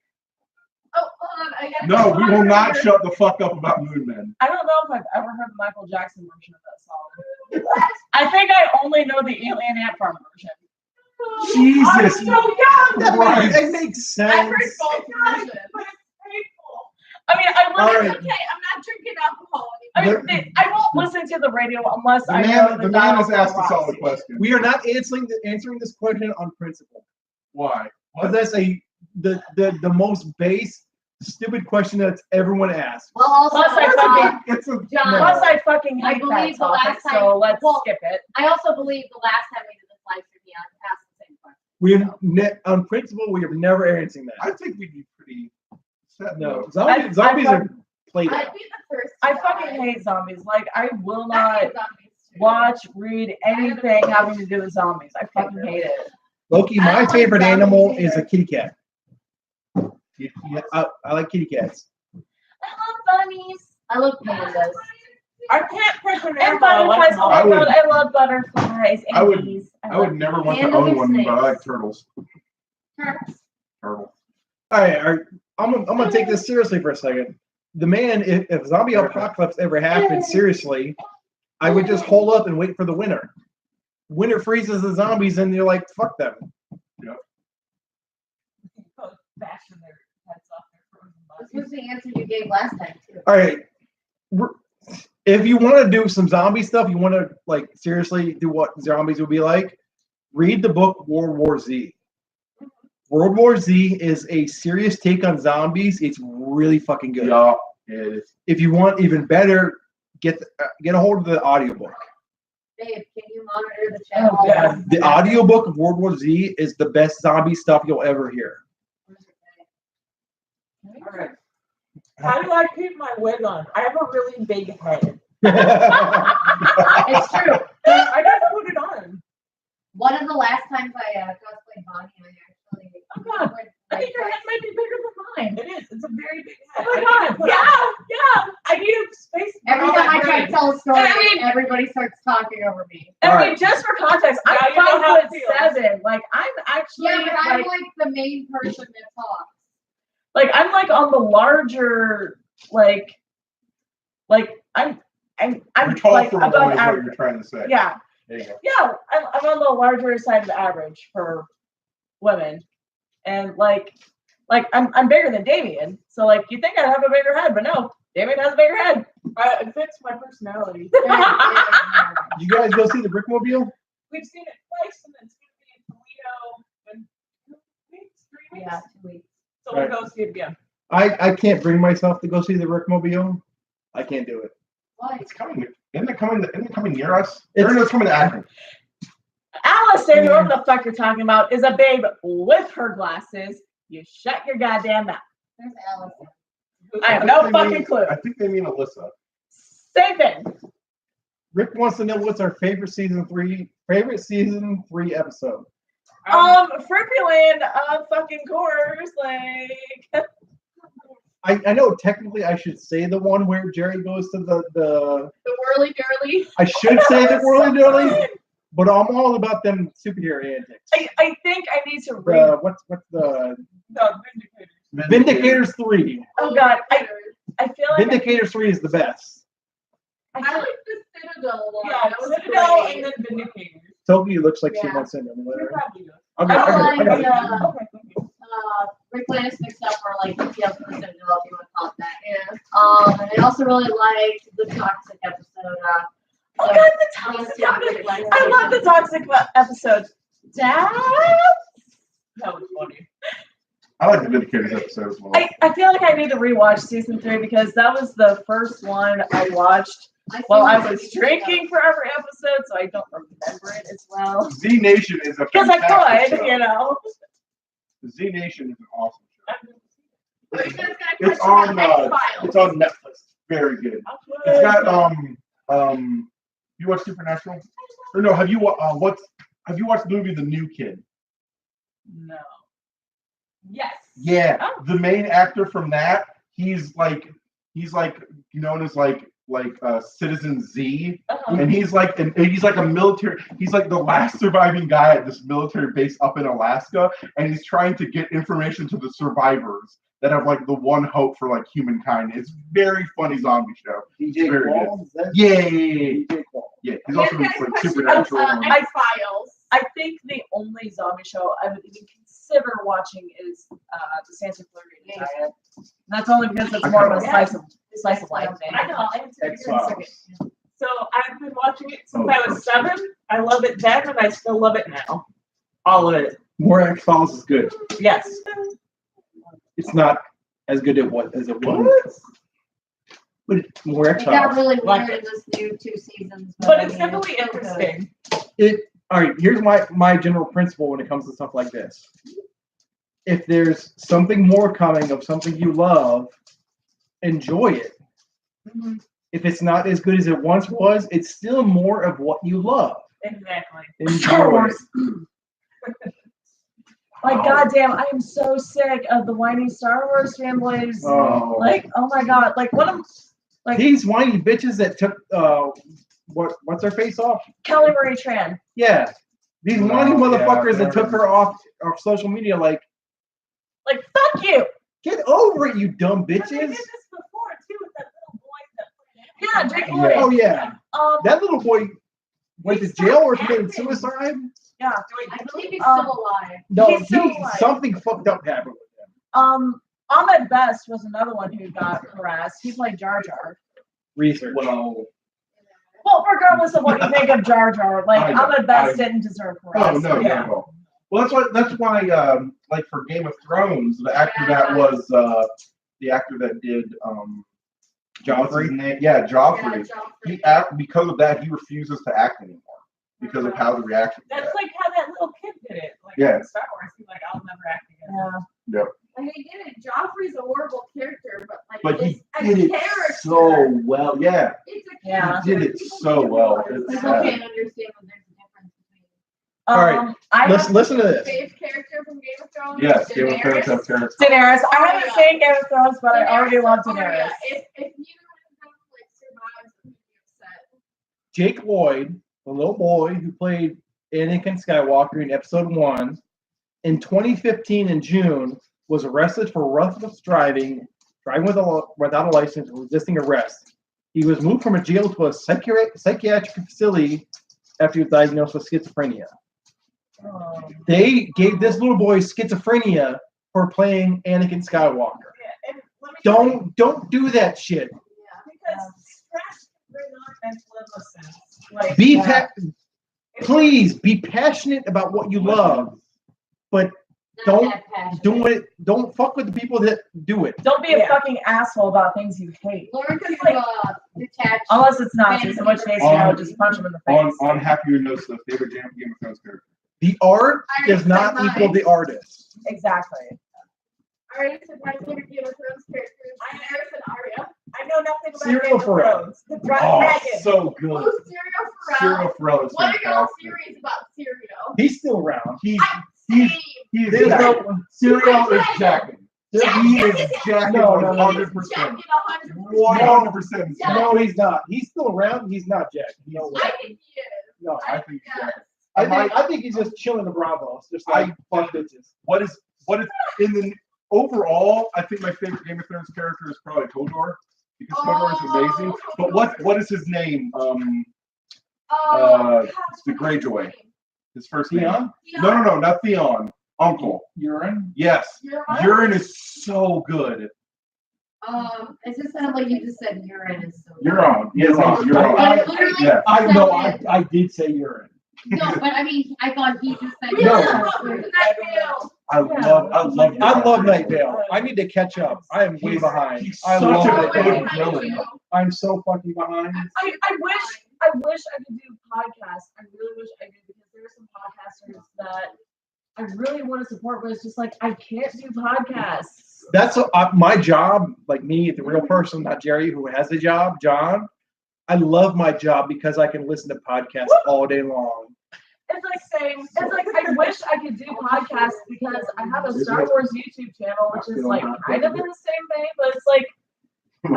Oh, hold on. I gotta No, we will not remember. shut the fuck up about Moon Men. I don't know if I've ever heard the Michael Jackson version of that song. I think I only know the Alien Ant Farm version. Jesus. I'm so young. Christ. That makes I've sense. heard both versions. But it's painful. I mean, I All literally, right. Okay, I'm not drinking alcohol I anymore. mean, I won't listen to the radio unless The I know man, the the man has dial asked a for solid Roxy. question. We are not answering this question on principle. Why? Because that's the most base, stupid question that's everyone asks. Well, also, Plus, I fucking- It's a John, Plus, I fucking I hate believe that the topic, last time- so let's well- skip it. I also believe the last time we did this live stream, he asked the same question. We have on principle, we have never answered that. I think we'd be pretty set. No, though. zombies are played I'd out. be the first. I to fucking die. hate zombies. Like, I will I not hate zombies too. watch, read anything having to do with zombies. I fucking hate it. Loki, I my don't like favorite zombies animal either. is a kitty cat. I like kitty cats. I love bunnies. I love pandas. I can't pick an And butterflies. Oh I my would- god, I love butterflies and I would- bees. I would never want to Pandas own or one, but I like snakes? turtles. Turtles. Turtle. All right, I'm gonna take this seriously for a second. The man, if zombie apocalypse ever happened, seriously, I would just hold up and wait for the winter. Winter freezes the zombies, and you're like, fuck them. Bashing their heads off their frozen This bodies. was the answer you gave last time too. All right, if you want to do some zombie stuff, you want to like seriously do what zombies would be like. Read the book World War Z. World War Z is a serious take on zombies. It's really fucking good. Yeah, it is. If you want even better, get a hold of the audiobook. Babe, can you monitor the channel? Oh, God. The audiobook of World War Z is the best zombie stuff you'll ever hear. Alright. How do I keep my wig on? I have a really big head. It's true. I gotta put it on. One of the last times I cosplayed Bonnie, I actually. Oh, God. went I think your right head might be bigger than mine. It is. It's a very big head. Oh my I God, need to put- yeah. I need a space. for Every all time that I try brain. to tell a story, I mean- everybody starts talking over me. I mean, Alright. just for context, I'm Now you know how it 5'7". Like I'm actually Yeah, but I'm like, like the main person that talks. like I'm like on the larger like I'm You're tall like for a woman above is what average. you're trying to say. Yeah, There you go. yeah. I'm on the larger side of the average for women, and like I'm bigger than Damien. So like you think I'd have a bigger head, but no, Damien has a bigger head. It fits my personality. You guys go see the Brickmobile? We've seen it twice, and it's gonna be in Toledo in 2 weeks, 3 weeks. Yeah, 2 weeks. So we'll go see it again. I can't bring myself to go see the Brickmobile. I can't do it. Why? It's coming. Isn't it coming near us? It's coming to Akron. Allison, whoever the fuck you're talking about, is a babe with her glasses. You shut your goddamn mouth. There's Allison. I have think no they fucking mean- clue. I think they mean Alyssa. Same thing. Rick wants to know what's our favorite season three episode. Fruitland, fucking course, like. I know technically I should say the one where Jerry goes to the The whirly girly. I should say the whirly So dirly, good. but I'm all about them superhero antics. I think I need to read What's the the Vindicators. Vindicators 3? Oh god, I feel like Vindicators 3 is the best. I I feel like the Citadel one. yeah, That was Citadel great. and then Vindicators. Toki looks like she Yeah. wants in them. You're probably good. Okay, I I got it, I like, got it. Okay, thank you. Rick Landis mixed up or like PTS for Citadel, if you want to call it that. Yeah. And I also really liked the Toxic episode. Oh So- god, the toxic. I love the toxic episode. That was funny. I like the Vindicators episode as well. I feel like I need to rewatch season 3 because that was the first one I watched feel while I like was we should drinking for every episode, so I don't remember it as well. Z Nation is a Because I fantastic could, show. you know. Z Nation is an awesome show. Are you guys gonna It's question on the X-Files? it's on Netflix. Very good. It's got you watch Supernatural? Or no, have you watched the movie The New Kid? No. Yes. Yeah. Oh. The main actor from that, he's like known as like Citizen Z. Uh-huh. And he's like a military. He's like the last surviving guy at this military base up in Alaska, and he's trying to get information to the survivors that have like the one hope for like humankind. It's very funny zombie show. DJ Very Qualls, is that Yeah. DJ Qualls. Yeah. He's You also guys in like question Supernatural. X-Files. I think the only zombie show I would even consider watching is the Santa Clarita Diet. And that's only because it's more of a slice of life thing. I know. X-Files. So I've been watching it since I was 7. I love it then, and I still love it now. All of it. More X-Files is good. Yes. It's not as good as it was. But more It got X-Files. really Like weird in this new 2 seasons. But I it's mean, definitely still good. interesting. All right, here's my general principle when it comes to stuff like this. If there's something more coming of something you love, enjoy it. Mm-hmm. If it's not as good as it once was, it's still more of what you love. Exactly. Enjoy it. Like, goddamn, I am so sick of the whiny Star Wars fanboys. Oh. Like, oh my god, like one of like These whiny bitches that took what's her face off? Kelly Marie Tran. Yeah. These whiny Oh, motherfuckers yeah, that took her off social media, like, Like, fuck you. get over it, you dumb But they did bitches. this before too with that little boy that played Jake Yeah. Lloyd. Oh yeah. That little boy went to He jail or started committed acting. suicide. Yeah. I believe he's Um, still alive. No, He's still alive. something fucked up happened with him. Ahmed Best was another one who got harassed. He played Jar Jar. Research. Well, Well, regardless of what you think of Jar Jar, like I know, Ahmed Best didn't deserve oh harassment. no, Yeah. no. Well, that's why like for Game of Thrones, the actor that was the actor that did what's his name? Yeah, Joffrey. Because of that, he refuses to act anymore because of how the reaction. That's like how that little kid did it. Like Yeah. in Star Wars, he's like, I'll never act again. Like, I get it. Joffrey's a horrible character, but like, But he it's a did it character. so well. Yeah. It's a Yeah. He did it so well. It's I still sad. can't understand what there's a difference between All right. I Listen, have listen to this. Faith character from Game of Thrones. Yes, Game of Thrones Daenerys. have parents. Daenerys. I haven't seen Game of Thrones, but I already Daenerys love or Arya. Daenerys. If neither one of them like survives, I'm gonna be upset. Jake Lloyd, the little boy who played Anakin Skywalker in Episode 1, in 2015 in June, was arrested for reckless driving without a license, and resisting arrest. He was moved from a jail to a psychiatric facility after he was diagnosed with schizophrenia. They gave this little boy schizophrenia for playing Anakin Skywalker. Yeah, and let me Don't do that shit. because stress can bring on mental illnesses. Like Be that. please be passionate about what you love, but Not Don't that passionate. don't fuck with the people that do it. Don't be a fucking asshole about things you hate. Learn to Like- detach. Unless it's Nazis, in which case, you know, just punch them in the face. On Happy Notes, the favorite Game of Thrones character. The art I does not already said equal mine. the artist. Exactly. I already said my favorite Game of Thrones characters. Daenerys and Arya. I know nothing about Serial Game of Pharrell. Thrones. The Oh, dragon. so good. Oh, Serial Serial Pharrell. Pharrell is What are y'all fantastic. series about Serial? He's still around. He's Same. he's There's jacking. no Serial is jacking. He is jacking No, no, no. 100%. Jacking 100%. 100%. Yeah. no, he's not. He's still around. He's not Jack. No way. I think he is. No. I think he's jacking. I think he's just chilling the Bravos, just like fuck bitches. What is in the overall? I think my favorite Game of Thrones character is probably Hodor because Hodor is amazing. But what is his name? Oh, the Greyjoy. His first name. Theon? No, not Theon. Uncle. Urine. Yes. You're right. Urine is so good. It just sounded like you just said urine is so. You're on. Yes, you're But on. it literally Yeah. I did say urine. No, but I mean, I thought he just said. We No. love Night Vale. I love. I love Night Vale. I need to catch up. I am way behind. He's I such love a Night good Vale. villain. I'm so fucking behind. I wish I could do podcasts. I really wish I could because there are some podcasters that I really want to support, but it's just like I can't do podcasts. That's my job, like me, the real person, not Jerry, who has a job, John. I love my job because I can listen to podcasts all day long. It's like saying, it's like I wish I could do podcasts because I have a Star Wars YouTube channel, which is like kind of in the same vein, but it's like,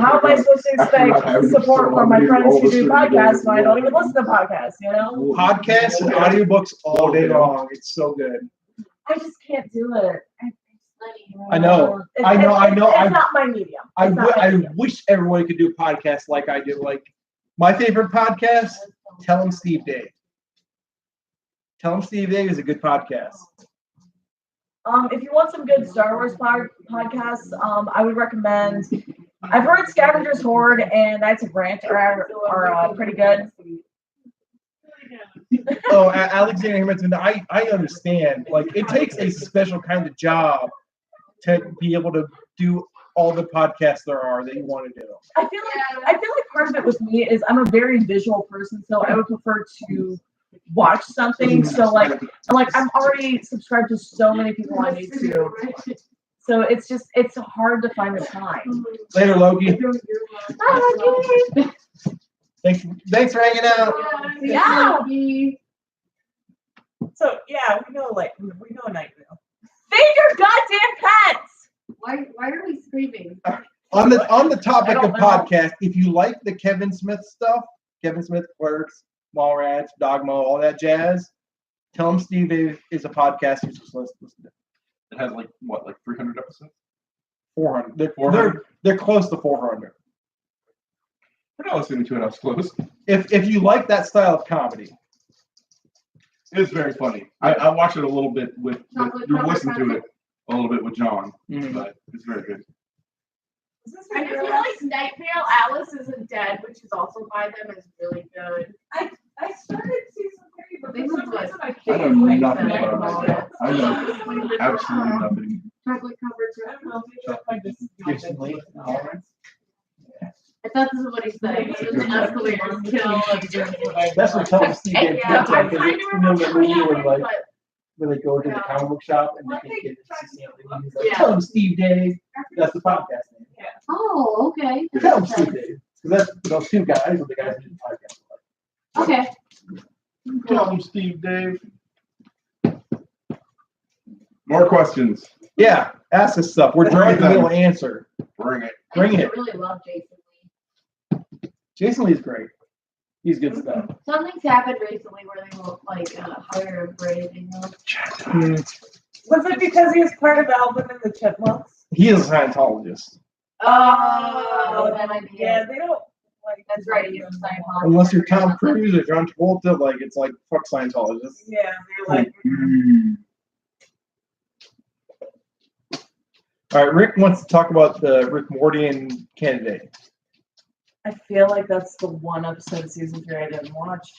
how am I supposed to expect support from my friends who do podcasts when I don't even listen to podcasts, you know? Podcasts and audiobooks all day long. It's so good. I just can't do it. I know. It's, I know. It's not my medium. I It's not my medium. wish everyone could do podcasts like I do. Like my favorite podcast, Tell 'em Steve Dave. Tell 'em Steve Dave is a good podcast. If you want some good Star Wars podcasts, I would recommend. I've heard Scavenger's Horde and Knights of Branch are pretty good. Oh, Alexander Hamilton, I understand. Like it takes a special kind of job to be able to do all the podcasts there are that you want to do. I feel like part of it with me is I'm a very visual person, so I would prefer to watch something. So like I'm already subscribed to so many people on YouTube. So it's hard to find the time. Later, Loki. Bye, Thanks for hanging out. Yeah. So yeah, we know Night Vale. Feed your goddamn pets. Why are we screaming? On the topic I don't of know. podcast, if you like the Kevin Smith stuff, Kevin Smith Clerks, Mallrats, Dogma, all that jazz, Tell 'em Steve Dave is a podcast you just listen to. It has like 300 episodes. 400. They're 400? they're close to 400. We're not listening to it. I was close. If you like that style of comedy, It's very funny. I watch it a little bit with you listen to it a little bit with John, but it's very good. I just feel like Night Vale Alice Isn't Dead, which is also by them, is really good. I started season 3, but They for some look reason I I can't know wait nothing to about it. I know absolutely nothing. Chocolate I don't know, maybe I find this I thought this is what he said. It was an escalator kill. that's what Tell 'em Steve Dave Yeah, gets like. I'm trying to You know the movie where remember, like where they go to the comic book shop and they get Yeah. Tell 'em Steve Dave. That's the podcast name. Oh, okay. Tell 'em Steve Dave. Because that's those two guys are the guys who do the podcast. Okay. Tell them, Steve, Dave. More questions. Yeah, ask us stuff. We're trying to be able to answer. Bring it. Bring I it. really love Jason Lee. Jason Lee's great. He's good stuff. Something's happened recently where they will like hire a braiding. Was it because he was part of Alvin and the Chipmunks? He is a Scientologist. Oh, that might be Yeah, it. they don't like. That's right. He was Scientology. Unless you're Tom Cruise or John Travolta, like it's like fuck Scientologists. Yeah, they're like. All right, Rick wants to talk about the Rick Mortian candidate. I feel like that's the one episode of season 3 I didn't watch.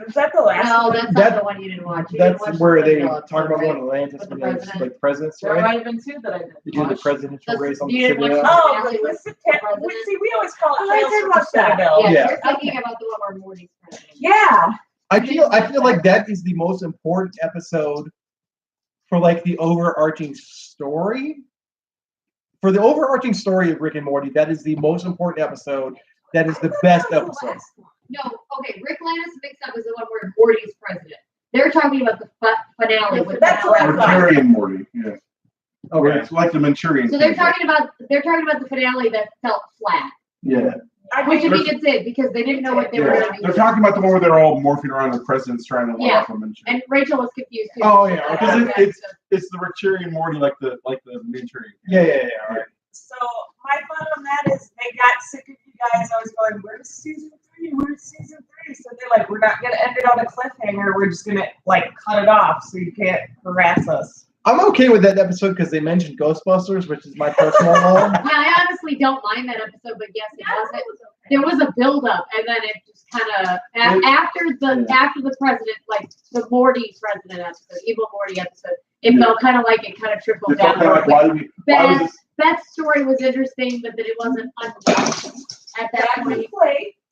Was that the last No, one? that's That- not the one you didn't watch. You didn't That's watch where the they Phillips talk about one, going to Atlantis With the when there's president. like presidents, There right? might have been 2 that I didn't They do the watch. presidential race on the you didn't watch Citadel. Oh, Finale the with the Citadel. president. See, we always call it Oh, I Tales did from watch the that. Citadel. Yeah, Yeah. you're thinking about the one where Morty's president. Yeah. I feel like that is the most important episode for like the overarching story. For the overarching story of Rick and Morty, that is the most important episode. That is the best episode. No, okay. Rick Lannis mixed up is the one where Morty's president. They're talking about the finale with That's the what I thought. Manchurian Morty. Yeah. Where Okay. it's like the Manchurian. So they're Candidate. talking about the finale that felt flat, Yeah. which I think it's it because they didn't know what they were Yeah. going to They're do. talking about the one where they're all morphing around the presidents trying to one Yeah. up them and shit. And Rachel was confused too. Oh, yeah, because it's the Manchurian Morty like the Manchurian. Yeah. All right. So my thought on that is they got sick of you guys always going, where's season 3? Where's season 3? So they're like, we're not gonna end it on a cliffhanger. We're just gonna like cut it off so you can't harass us. I'm okay with that episode because they mentioned Ghostbusters, which is my personal one. Yeah, I honestly don't mind that episode, but yes, it wasn't. There was a build up, and then it just kind of after the president, like the Morty president episode, evil Morty episode, it felt kind of like it kind of trickled It's all down. kind of like why was this? Beth's story was interesting, but then it wasn't enough at that point.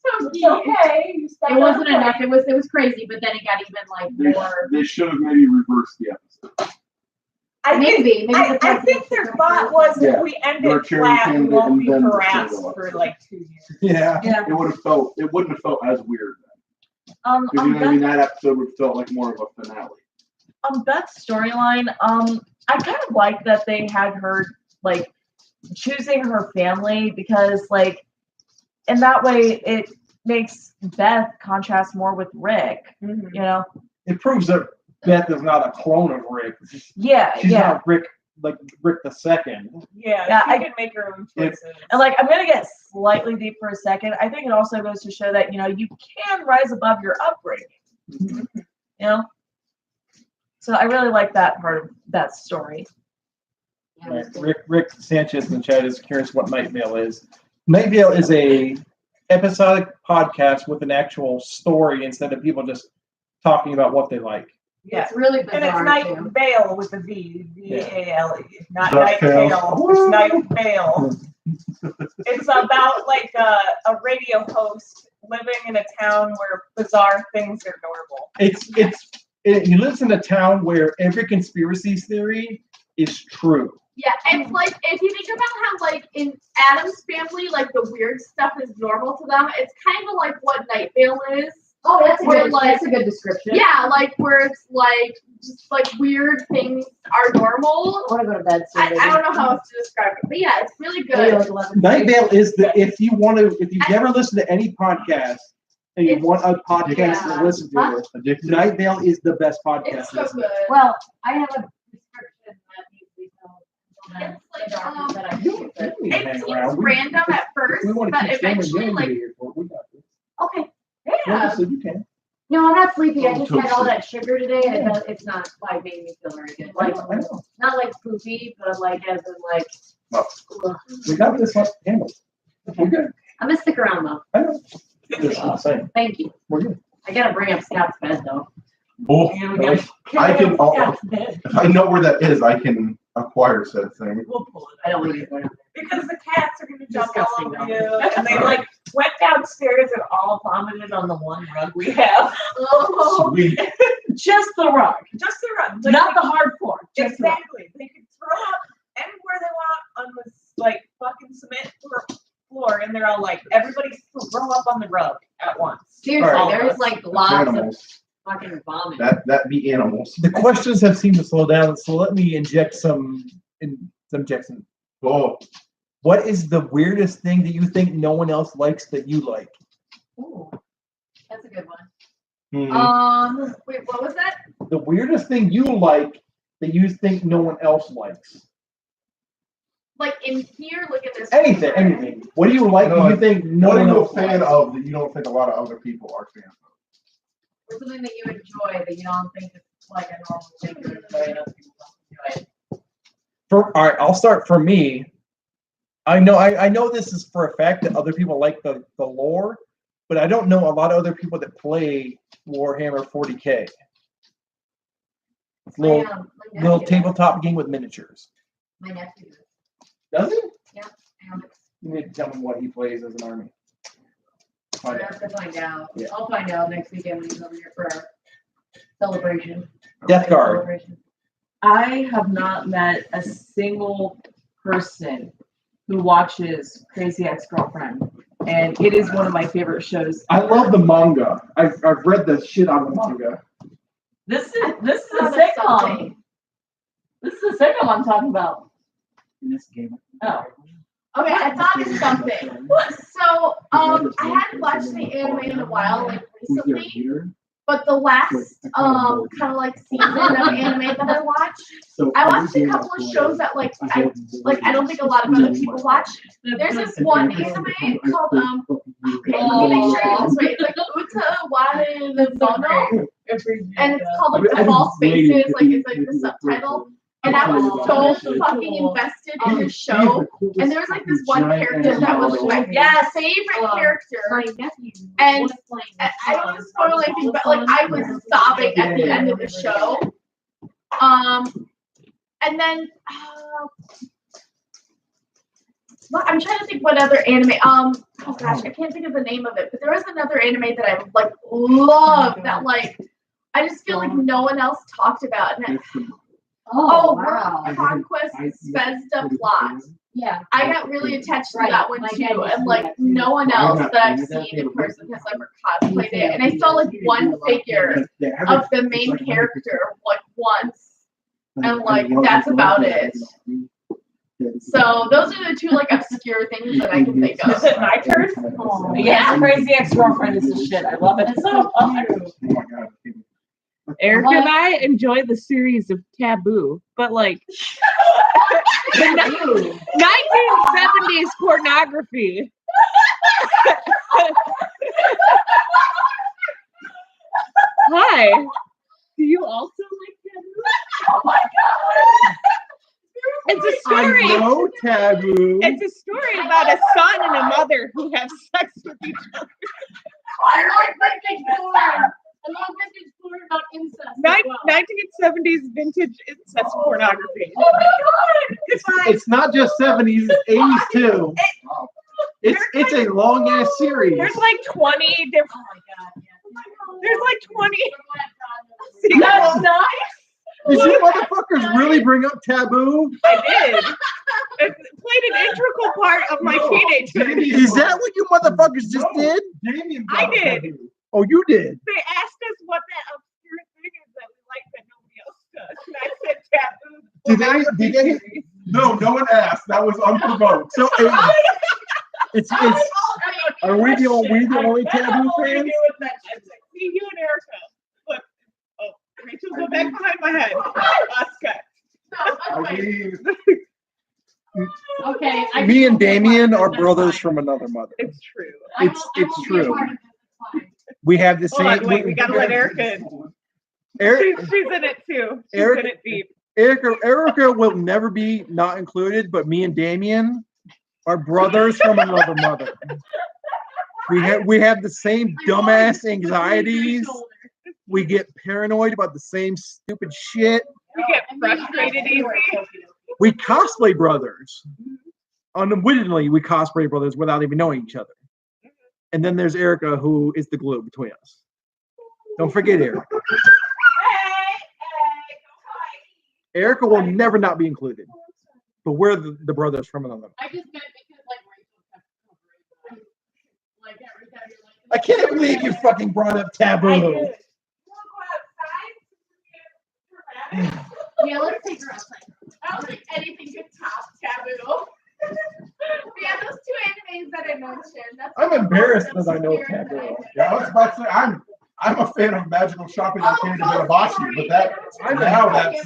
It's okay. You stepped It wasn't on a enough. It was crazy, but then it got even like more. They should have maybe reversed the episode. I think, Maybe the I president think their should thought come was Yeah. if we end Your it cherry flat, we candidate won't be and then the harassed single for episode. like 2 years. Yeah. Yeah. It wouldn't have felt as weird then. On Because you know what I mean, that episode would have felt like more of a finale. Beth's storyline, I kind of like that they had her like choosing her family because like in that way it makes Beth contrast more with Rick, you know? It proves that Beth is not a clone of Rick. Yeah, She's not Rick like Rick the Second. Yeah, I can make her own choices. And like I'm gonna get slightly deep for a second. I think it also goes to show that, you know, you can rise above your upbringing. You know? So I really like that part of that story. Right. Rick Sanchez in the chat is curious what Night Vale is. Night Vale is a episodic podcast with an actual story instead of people just talking about what they like. Yeah. It's really And bizarre it's Night too. Vale with a V, V-A-L-E, not Duck Night Vale. Vale. It's Night Vale. It's about like a radio host living in a town where bizarre things are normal. He lives in a town where every conspiracy theory is true. Yeah, it's like if you think about how like in Adam's family, like the weird stuff is normal to them. It's kind of like what Night Vale is. Oh, that's Where, like- that's a good description. Yeah, like where it's like just like weird things are normal. I want to go to bed soon. I don't know how else to describe it, but yeah, it's really Maybe good. like 11. Night Vale is if you've never listened to any podcast and you want a podcast Yeah. to listen to, Night Vale is the best podcast. It's so to listen good. Well, I have a description that needs to be told. It's like, The doctor said I to. should, but- We It hang seems around. We- random at if first, we want to but keep Sam and eventually, Young like, here for it, we got this. Okay. yeah. So you can. No, I'm not sleepy. I just Oh, had all that sugar today, and it's not like making me feel very good. Like I know. not like poopy, but like as in like. Oh. ugh. We got this one handled. We're good. I'm gonna stick around though. I know. Just the same. Thank you. We're good. I gotta bring up Scott's bed though. Oh, And we got I can. Yeah, If I know where that is, I can acquire said thing. we'll pull it. I don't want you to go down Because the cats are gonna jump all Disgusting, over though. you. And they like went downstairs and all vomited on the one rug we have. Oh, Sweet. Just the rug. Just the rug. Like, Not the hard floor. Just the- exactly. They can throw up anywhere they want on this like fucking cement floor, and they're all like, everybody's throw up on the rug at once. Seriously, All right. there's like That's lots of animals. fucking vomit. That be animals. The questions have seemed to slow down, so let me inject some Jackson. Oh, What is the weirdest thing that you think no one else likes that you like? Ooh, that's a good one. Wait, what was that? The weirdest thing you like that you think no one else likes? Like in here, look at this. Anything, picture. anything. What do you like that you think no what are one you a else fan likes? of that you don't think a lot of other people are fans of? Or something that you enjoy that you don't think is like a normal thing to enjoy and other people don't enjoy. All right, I'll start for me. I know this is for a fact that other people like the lore, but I don't know a lot of other people that play Warhammer 40K. It's a little, My little nephew- tabletop game with miniatures. My nephew. Does he? Alex. You need to tell me what he plays as an army. I have to find out. Yeah. I'll find out next weekend when he's over here for our celebration. Death Guard. Celebration. I have not met a single person who watches Crazy Ex-Girlfriend, and it is one of my favorite shows. I love the manga. I've read the shit out of the manga. This is a Thought of sitcom. something. This is a sitcom I'm talking about. In this game. Oh. Okay, I thought of something. So, I hadn't watched the anime in a while, like recently, but the last, kind of like season of anime that I watched a couple of shows that I don't think a lot of other people watch. There's this one anime called, okay, let me make sure I get this right. It's like Uta Ware no Bono, and it's called like The False Faces, like it's like the subtitle. And I was so fucking invested in the show. And there was like this one character that was my favorite character. And I don't want to spoil anything, but like I was sobbing at the end of the show. And then I'm trying to think what other anime. Oh gosh, I can't think of the name of it. But there was another anime that I like loved that like I just feel like no one else talked about. And World Conquest Zvezda Plot. Yeah. I got really attached to Right. that one My too, dad used and to like do that. no one else that I've seen in person has ever cosplayed it. And I saw like one figure of the main character like once, and like that's about it. So those are the two like obscure things that I can think Is it of. my turn? Yes, Crazy Ex-Girlfriend is the shit. I love it so much. Oh my god. Eric and I enjoy the series of Taboo, but like the 1970s pornography. Hi. Do you also like Taboo? Oh my god. It's a story. I know Taboo. It's a story about a son and a mother who have sex with each other. I like vintage porn. I love vintage porn about incest. as well. 1970s vintage incest pornography. Oh my god! It's not just 70s, it's 80s too. It's a long ass series. There's like 20 different. Oh my god, yeah. There's like 20. That's nice. Did you motherfuckers really bring up Taboo? I did. It played an integral part of my teenagehood. Is that what you motherfuckers just did? Damien I brought up did. Taboo. Oh, you did. They asked us what that obscure thing is that we like that nobody else does. And I said Taboo. Did they? No one asked. That was unprovoked. So it's are we the only Taboo fans? See you and Erica. Look. Oh, Rachel, go back behind my head. Oscar. I mean, Okay. Me and Damien are brothers from another mother. It's true. It's true. We have the Hold on, same. wait, we gotta let Erica in. Eric, She's in it too. She's Eric- in it deep. Erica will never be not included, but me and Damien are brothers from another mother. We have the same dumbass anxieties. We get paranoid about the same stupid shit. We get frustrated easy. We cosplay brothers. Unwittingly, we cosplay brothers without even knowing each other. And then there's Erica, who is the glue between us. Don't forget Erica. Erica will never not be included. But we're the brothers from another. I just meant because like Rachel kept covering like I can't believe you fucking brought up I taboo. did. You wanna go outside? Yeah, let's take her outside. I don't think anything could top Taboo. We have those two animes that I mentioned. That's I'm embarrassed that I know Spirit Taboo. that I- Yeah, I was about to say I'm a fan of magical shopping on Candy Oh, Banabashi, but that I'm now Hamilton. that's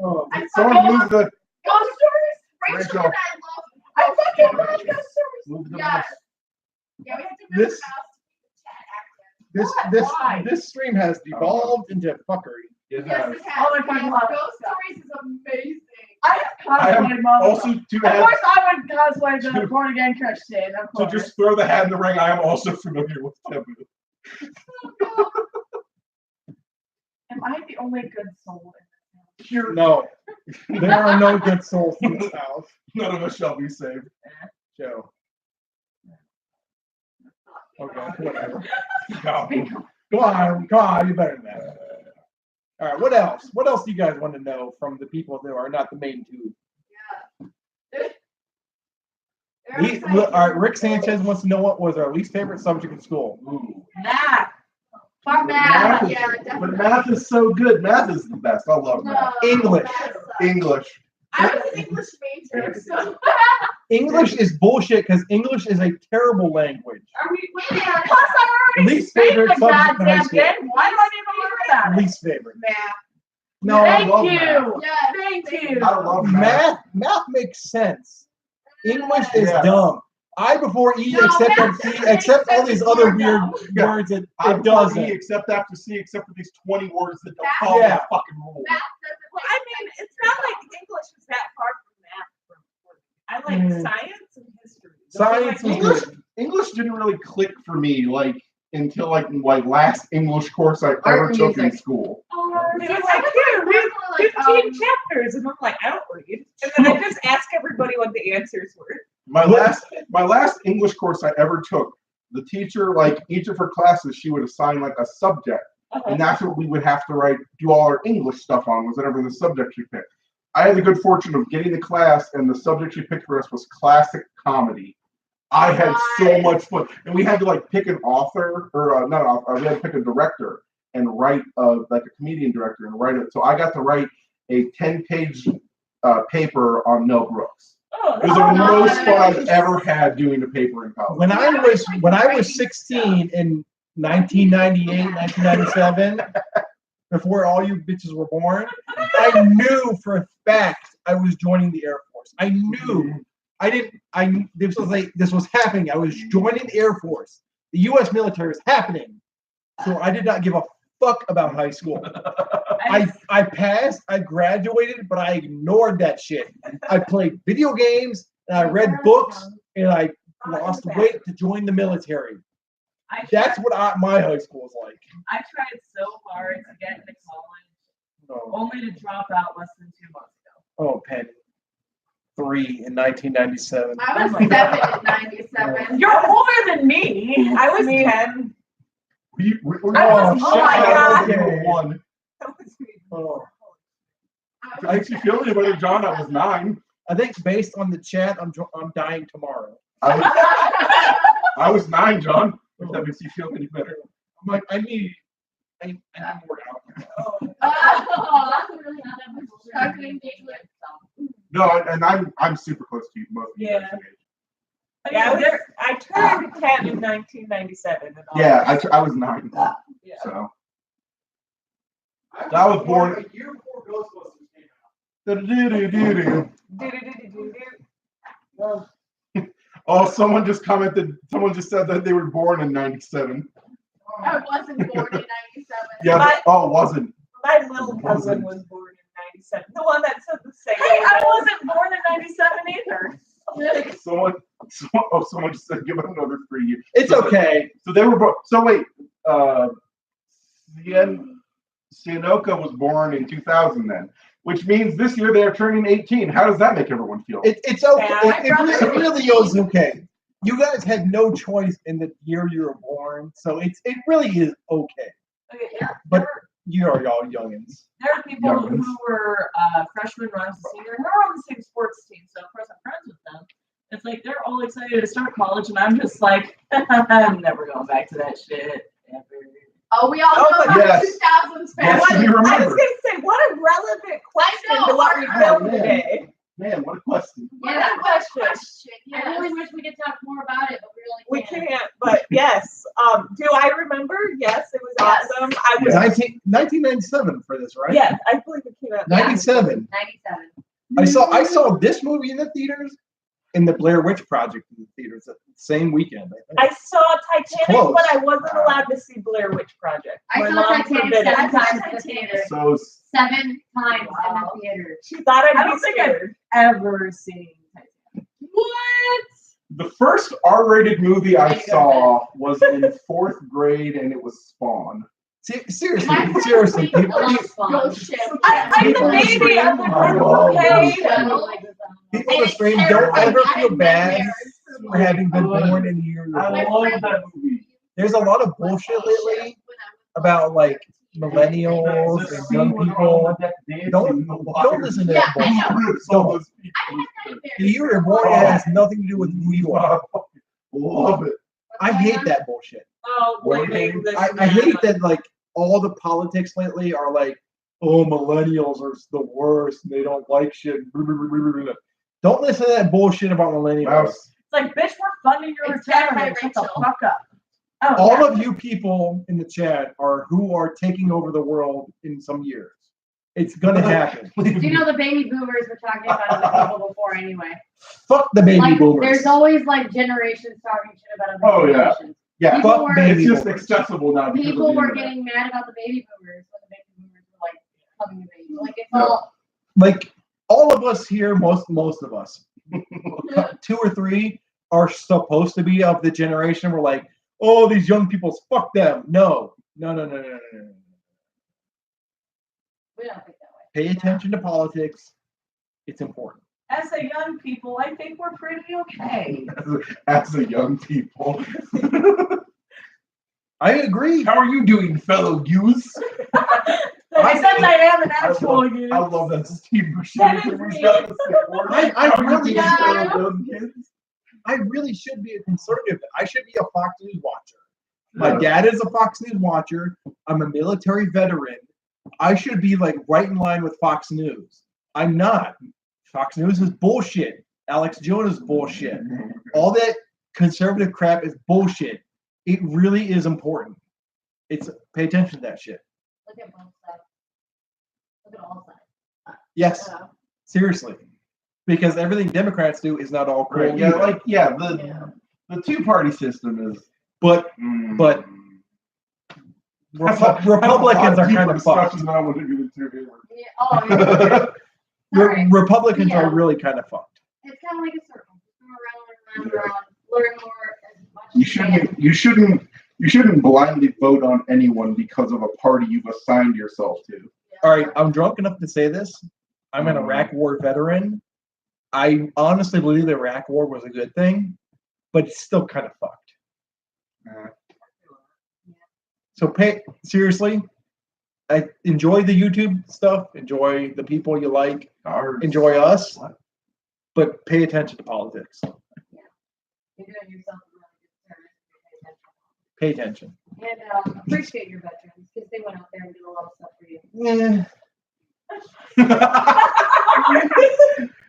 Oh, I someone fucking move the Ghost Stories. Rachel Rachel. and I fucking love Ghost Stories. move the Yes. mouse. Yeah, we have to move This- the mouse to the chat this Why? this stream has devolved into fuckery. It Yes, has. it has. Oh, my God, Yes, love Ghost stuff. Stories is amazing. I I am cosplay mom. Also, to Of add, course, I would cosplay the born again Christian. Of to course. just throw the hat in the ring, I am also familiar with Taboo. Am I the only good soul in Here, No, there are no good souls in this house. none of us shall be saved. Joe. Okay, whatever. No. Go on, you better than that. All right, what else? What else do you guys want to know from the people who are not the main two? All right, Rick Sanchez wants to know what was our least favorite subject in school. Ooh. Math. Fuck Math math. is- Yeah, But definitely. math is so good. Math is the best. I love math. No, English. math sucks. English. I was an English major, so. English is bullshit because English is a terrible language. Are we? Plus, I already Least speak favorite the subject in high goddamn school. thing. Why do I need to learn about it? Least favorite. Math. No, I Thank love you. math. Yeah, Thank you. I love math. Math makes sense. English is Yeah. dumb. I before E No, except math MC, doesn't except make all these sense other if weird you're Yeah. words that I it doesn't. except after C, except for these 20 words that don't Math- follow Yeah. the fucking rule. Math doesn't make I mean, it's not like English is that far from math. I like science and history. Science was English, good. English didn't really click for me until like last English course I ever Art took in music. school. They were like, here, read 15 chapters. And I'm like, I don't read. And then I just ask everybody what the answers were. My last English course I ever took, the teacher, like each of her classes, she would assign like a subject, and that's what we would have to do all our English stuff on, was whatever the subject she picked. I had the good fortune of getting the class, and the subject she picked for us was classic comedy. I had so Nice. much fun, and we had to like pick an author, or not an author, we had to pick a director and write like a comedian director and write it. So I got to write a 10-page paper on Mel Brooks. Oh, It was the Oh, most fun I've nice. ever had doing a paper in college. When I was 16 in 1998, 1997, before all you bitches were born, I knew for a fact I was joining the Air Force. I knew. This was happening. I was joining the Air Force. The U.S. military was happening. So I did not give a fuck about high school. I passed, I graduated, but I ignored that shit. I played video games and I read books and I lost weight to join the military. That's what my high school was like. I tried so hard to get into college, Oh, only to drop out less than 2 months ago. oh Penny. 3 in 1997. I was 7 in 97. You're older than me. I was 10. We're Oh, oh my God. number one. Oh. I actually feel any better, John. I was 9. I think based on the chat, I'm dying tomorrow. I was 9, John. If that makes you feel any better. I'm like, I need more alcohol. Oh, Chocolate engagement. No, and I'm super close to you, most of you guys. Yeah, I turned 10 in 1997. And all Yeah, that. I was 9. Yeah. So I was born a year before Ghostbusters came do-do-do-do-do. Do-do-do-do-do. Oh, someone just said that they were born in 97. I wasn't born in 97. Yeah, My- wasn't. My little cousin was born in 97. The one that said the same. Hey, I wasn't born in 97 either. Someone just said give it another 3 years. It's okay. So they were born. So wait, Sianoka was born in 2000 then, which means this year they're turning 18. How does that make everyone feel? It's okay. Yeah, It really is okay. You guys had no choice in the year you were born, so it really is okay. Okay, yeah. But you are all youngins. There are people Youngins. who were freshmen when I was a senior, and they're on the same sports team, so of course I'm friends with them. It's like they're all excited to start college, and I'm just like, I'm never going back to that shit ever. Oh, we all know Oh, about yes. the 2000s Yes, fashion. we I was remember. gonna say, what a relevant question know, to what we our- filmed today. Man, what a question. What Yeah, a question. I Yes. really wish we could talk more about it, but we We really can't. can't, but yes. Do I remember? Yes, it was Yes. awesome. I was. 1997 for this, right? Yes, I believe it came out. 97. 97. I saw this movie in the theaters and the Blair Witch Project in the theaters the same weekend. I saw Titanic, close. but I wasn't allowed to see Blair Witch Project. I My saw mom Titanic forbid it. 7 times in the Titanic. theater. So 7 times Wow. in the theater. She thought I'd I be don't think I've scared. ever seen Titanic. What? the first R-rated movie I Way to go, saw was in 4th grade, and it was Spawn. Seriously, My friend seriously, played people, I love Ghost Spawn. Ship. I'm the baby. I'm the I one love okay. Ghost I don't like this song. people And on the it's stream don't terrifying. ever I feel had bad nightmares. for having been born in the year. I My love friend that was- movie. There's a lot of bullshit lately about like millennials and young people. Don't listen to that Yeah, I bullshit. know. Rips all those people. I had nightmares. The year you're born has nothing to do with who you are. Love it. I hate that bullshit. Oh, blaming this I hate that like all the politics lately are like, oh, millennials are the worst and they don't like shit. Don't listen to that bullshit about millennials. Mouse. It's like, bitch, we're funding your It's done retirement. by Shut the Rachel. fuck up. Oh, All yeah. of you people in the chat are who are taking over the world in some years. It's gonna happen. Do you know the baby boomers were talking about in the people before anyway? Fuck the baby Like, boomers. there's always like generations talking shit about other Oh, yeah. generations. Yeah, People fuck were- baby it's just boomers. accessible now. because of People the were internet. getting mad about the baby boomers when the baby boomers were like coming of age. Like it's all Like all of us here, most of us, 2 or 3 are supposed to be of the generation. We're like, oh, these young people, fuck them. No. we don't think that way. Pay attention to politics. It's important. As a young people, I think we're pretty okay. As a young people. I agree. How are you doing, fellow youths? Except I am an actual youth. I love that Steve That is Buscemi. me. I really, Yeah. I really should be a conservative. I should be a Fox News watcher. My dad is a Fox News watcher. I'm a military veteran. I should be like right in line with Fox News. I'm not. Fox News is bullshit. Alex Jones is bullshit. All that conservative crap is bullshit. It really is important. It's pay attention to that shit. Look at both sides. Look at all sides. Yes, seriously. Because everything Democrats do is not all cool. Right. Yeah, either. like the two-party system is. But That's Republicans are kind of fucked. discussion that I want to get into here. Yeah, oh, yeah. Sorry. Republicans Yeah. are really kind of fucked. It's kind of like a circle. Just go around, learn more as much as you can. You shouldn't blindly vote on anyone because of a party you've assigned yourself to. All right, I'm drunk enough to say this. I'm an Iraq War veteran. I honestly believe the Iraq War was a good thing, but it's still kind of fucked. So seriously, I enjoy the YouTube stuff, enjoy the people you like, enjoy us, but pay attention to politics. You're doing yourself a really good service. Pay attention. And appreciate your veterans because they went out there and did a lot of stuff for you.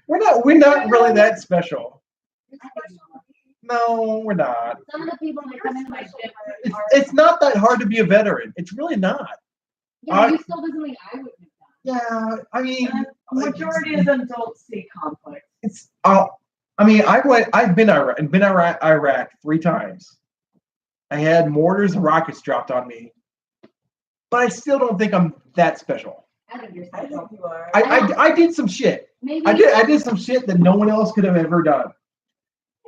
We're not really that special. No, we're not. Some of the people that come into my gym It's, are. it's not that hard to be a veteran. It's really not. Yeah, you still doesn't mean I wouldn't have done. Yeah, I mean, A majority of adults see conflict. it's. I've been Iraq 3 times. I had mortars and rockets dropped on me, but I still don't think I'm that special. I think you're I special. think you are. I did some shit. Maybe I did some shit that no one else could have ever done.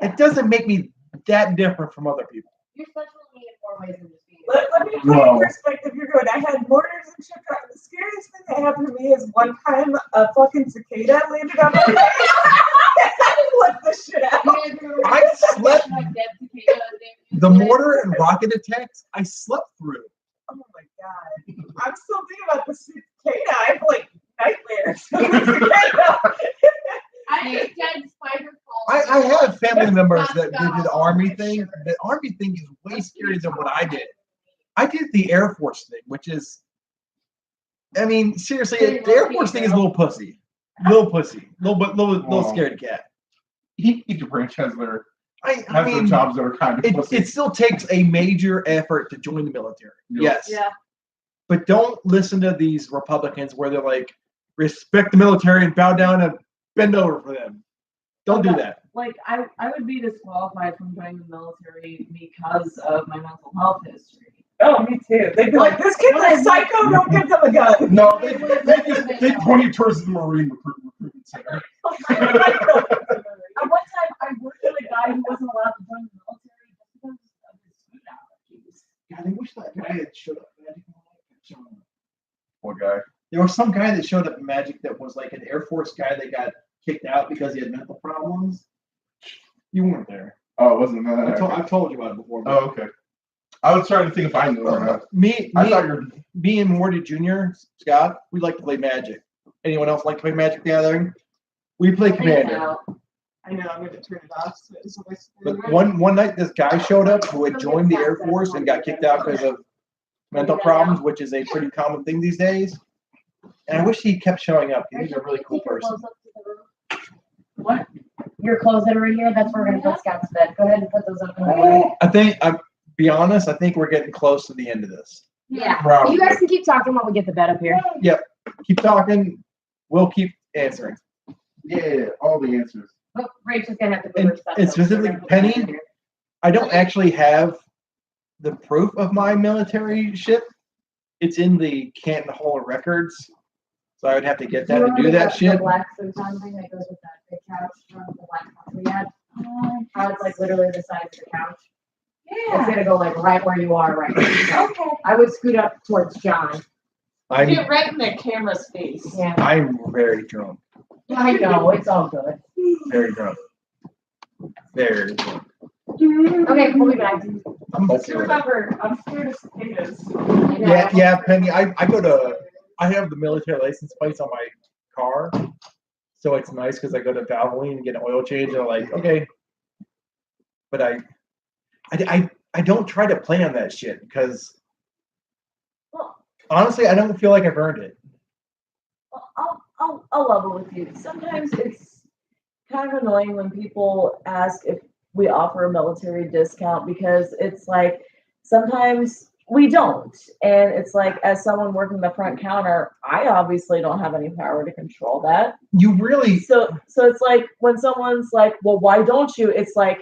It doesn't make me that different from other people. you're special to me in more ways than just being. Let me put Wow. in perspective. You're good. I had mortars and shit. The scariest thing that happened to me is one time a fucking cicada landed on my face. I flipped the shit out. I slept- Like dead cicadas and- The mortar and rocket attacks, I slept through. Oh my god. I'm still thinking about the cicada. I have like nightmares. of the cicada. I had dead spider falls. I have family members that did the Army thing. The Army thing is way scarier than what I did. I did the Air Force thing, which is, I mean, seriously, the Air Force thing is a little pussy. Little scared cat. Each branch has their I mean, jobs that are kind of pussy. it still takes a major effort to join the military. Yes. Yeah. But don't listen to these Republicans where they're like, respect the military and bow down and bend over for them. Don't do that. Like, I would be disqualified from joining the military because of my mental health history. Oh, me too. They'd be like, this kid's a psycho, don't give them a gun. No, they point you towards the Marine recruitment center. At one time, I worked with a guy who wasn't allowed to join the military just because of his food allergies. God, I wish that guy had showed up at Magic. Poor guy. There was some guy that showed up in Magic that was like an Air Force guy that got kicked out because he had mental problems. You weren't there. Oh, it wasn't that? I've told you about it before. Oh, okay. I was trying to think if I knew or not. Me Me and Morty Jr., Scott, we like to play Magic. Anyone else like to play Magic the Gathering? We play Commander. I know, I'm going to turn it off. So it's always- But one night, this guy showed up who had joined the Air Force and got kicked out because of mental problems, which is a pretty common thing these days. And I wish he kept showing up. He's a really cool person. What? Your clothes that are in here, that's where we're gonna put Scott's bed. Go ahead and put those up in the Be honest, I think we're getting close to the end of this. Yeah. Probably. You guys can keep talking while we get the bed up here. Keep talking. We'll keep answering. Yeah, all the answers. But Rachel's gonna have to And- put her stuff. and up, so we're specifically gonna put that Penny? in here. I don't actually have the proof of my military ship. It's in the Canton Hall of Records. So I would have to get that You to do remember that the shit. black futon thing that goes with that big couch from the black house we had? How it's like literally the size of the couch. It's Yeah. gonna go like right where you are right now. Okay. I would scoot up towards John. I'm Get right in the camera's face. Yeah. I'm very drunk. I know, it's all good. Very drunk. Very drunk. Okay, we'll be back. I'm Just okay with it. remember, I'm scared of cicadas. Yeah, Penny. I have the military license plates on my car, so it's nice because I go to Valvoline and get an oil change, and I'm like, okay. But I don't try to play on that shit because honestly, I don't feel like I've earned it. I'll level with you. Sometimes it's kind of annoying when people ask if we offer a military discount because it's like sometimes we don't. And it's like, as someone working the front counter, I obviously don't have any power to control that. You really So it's like when someone's like, well, why don't you? It's like,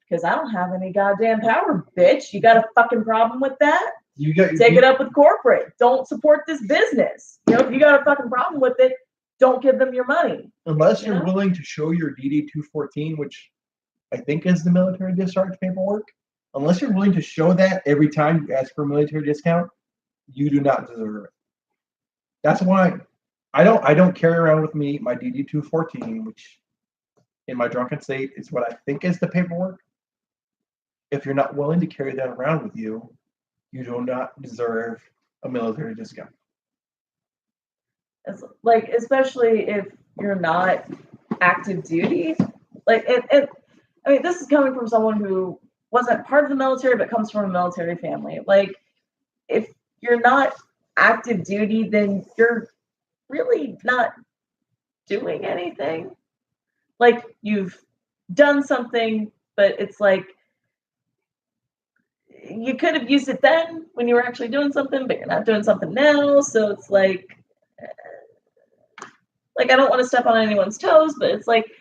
because I don't have any goddamn power, bitch. You got a fucking problem with that? Take it up with corporate. Don't support this business. You know, if you got a fucking problem with it, don't give them your money. Unless you're Yeah. willing to show your DD 214, which I think is the military discharge paperwork. Unless you're willing to show that every time you ask for a military discount, you do not deserve it. That's why I don't carry around with me my DD 214, which in my drunken state is what I think is the paperwork. If you're not willing to carry that around with you, you do not deserve a military discount. It's like, especially if you're not active duty. Like, I mean, this is coming from someone who wasn't part of the military, but comes from a military family. Like, if you're not active duty, then you're really not doing anything. Like, you've done something, but it's like, you could have used it then when you were actually doing something, but you're not doing something now. So it's like I don't want to step on anyone's toes, but it's like,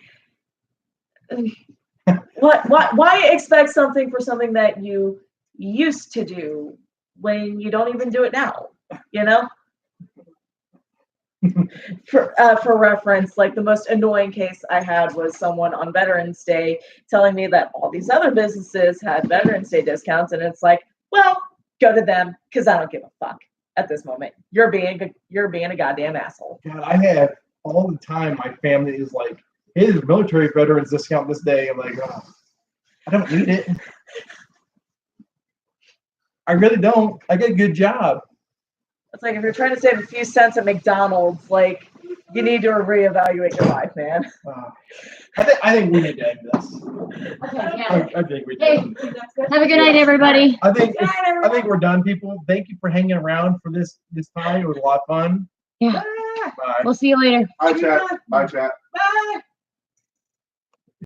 why expect something for something that you used to do when you don't even do it now? You know. For reference, like the most annoying case I had was someone on Veterans Day telling me that all these other businesses had Veterans Day discounts, and it's like, well, go to them because I don't give a fuck at this moment. You're being a goddamn asshole. God, I have all the time. My family is like, "Hey, there's a military veterans discount this day." I'm like, oh, I don't need it. I really don't. I get a good job. It's like if you're trying to save a few cents at McDonald's, like You need to reevaluate your life, man. I think we need to end this. Okay, yeah. I think we Hey, do. have a good night, everybody. I think we're done, people. Thank you for hanging around for this time. It was a lot of fun. Yeah. Bye. We'll see you later. Bye, chat. Bye, chat. Bye.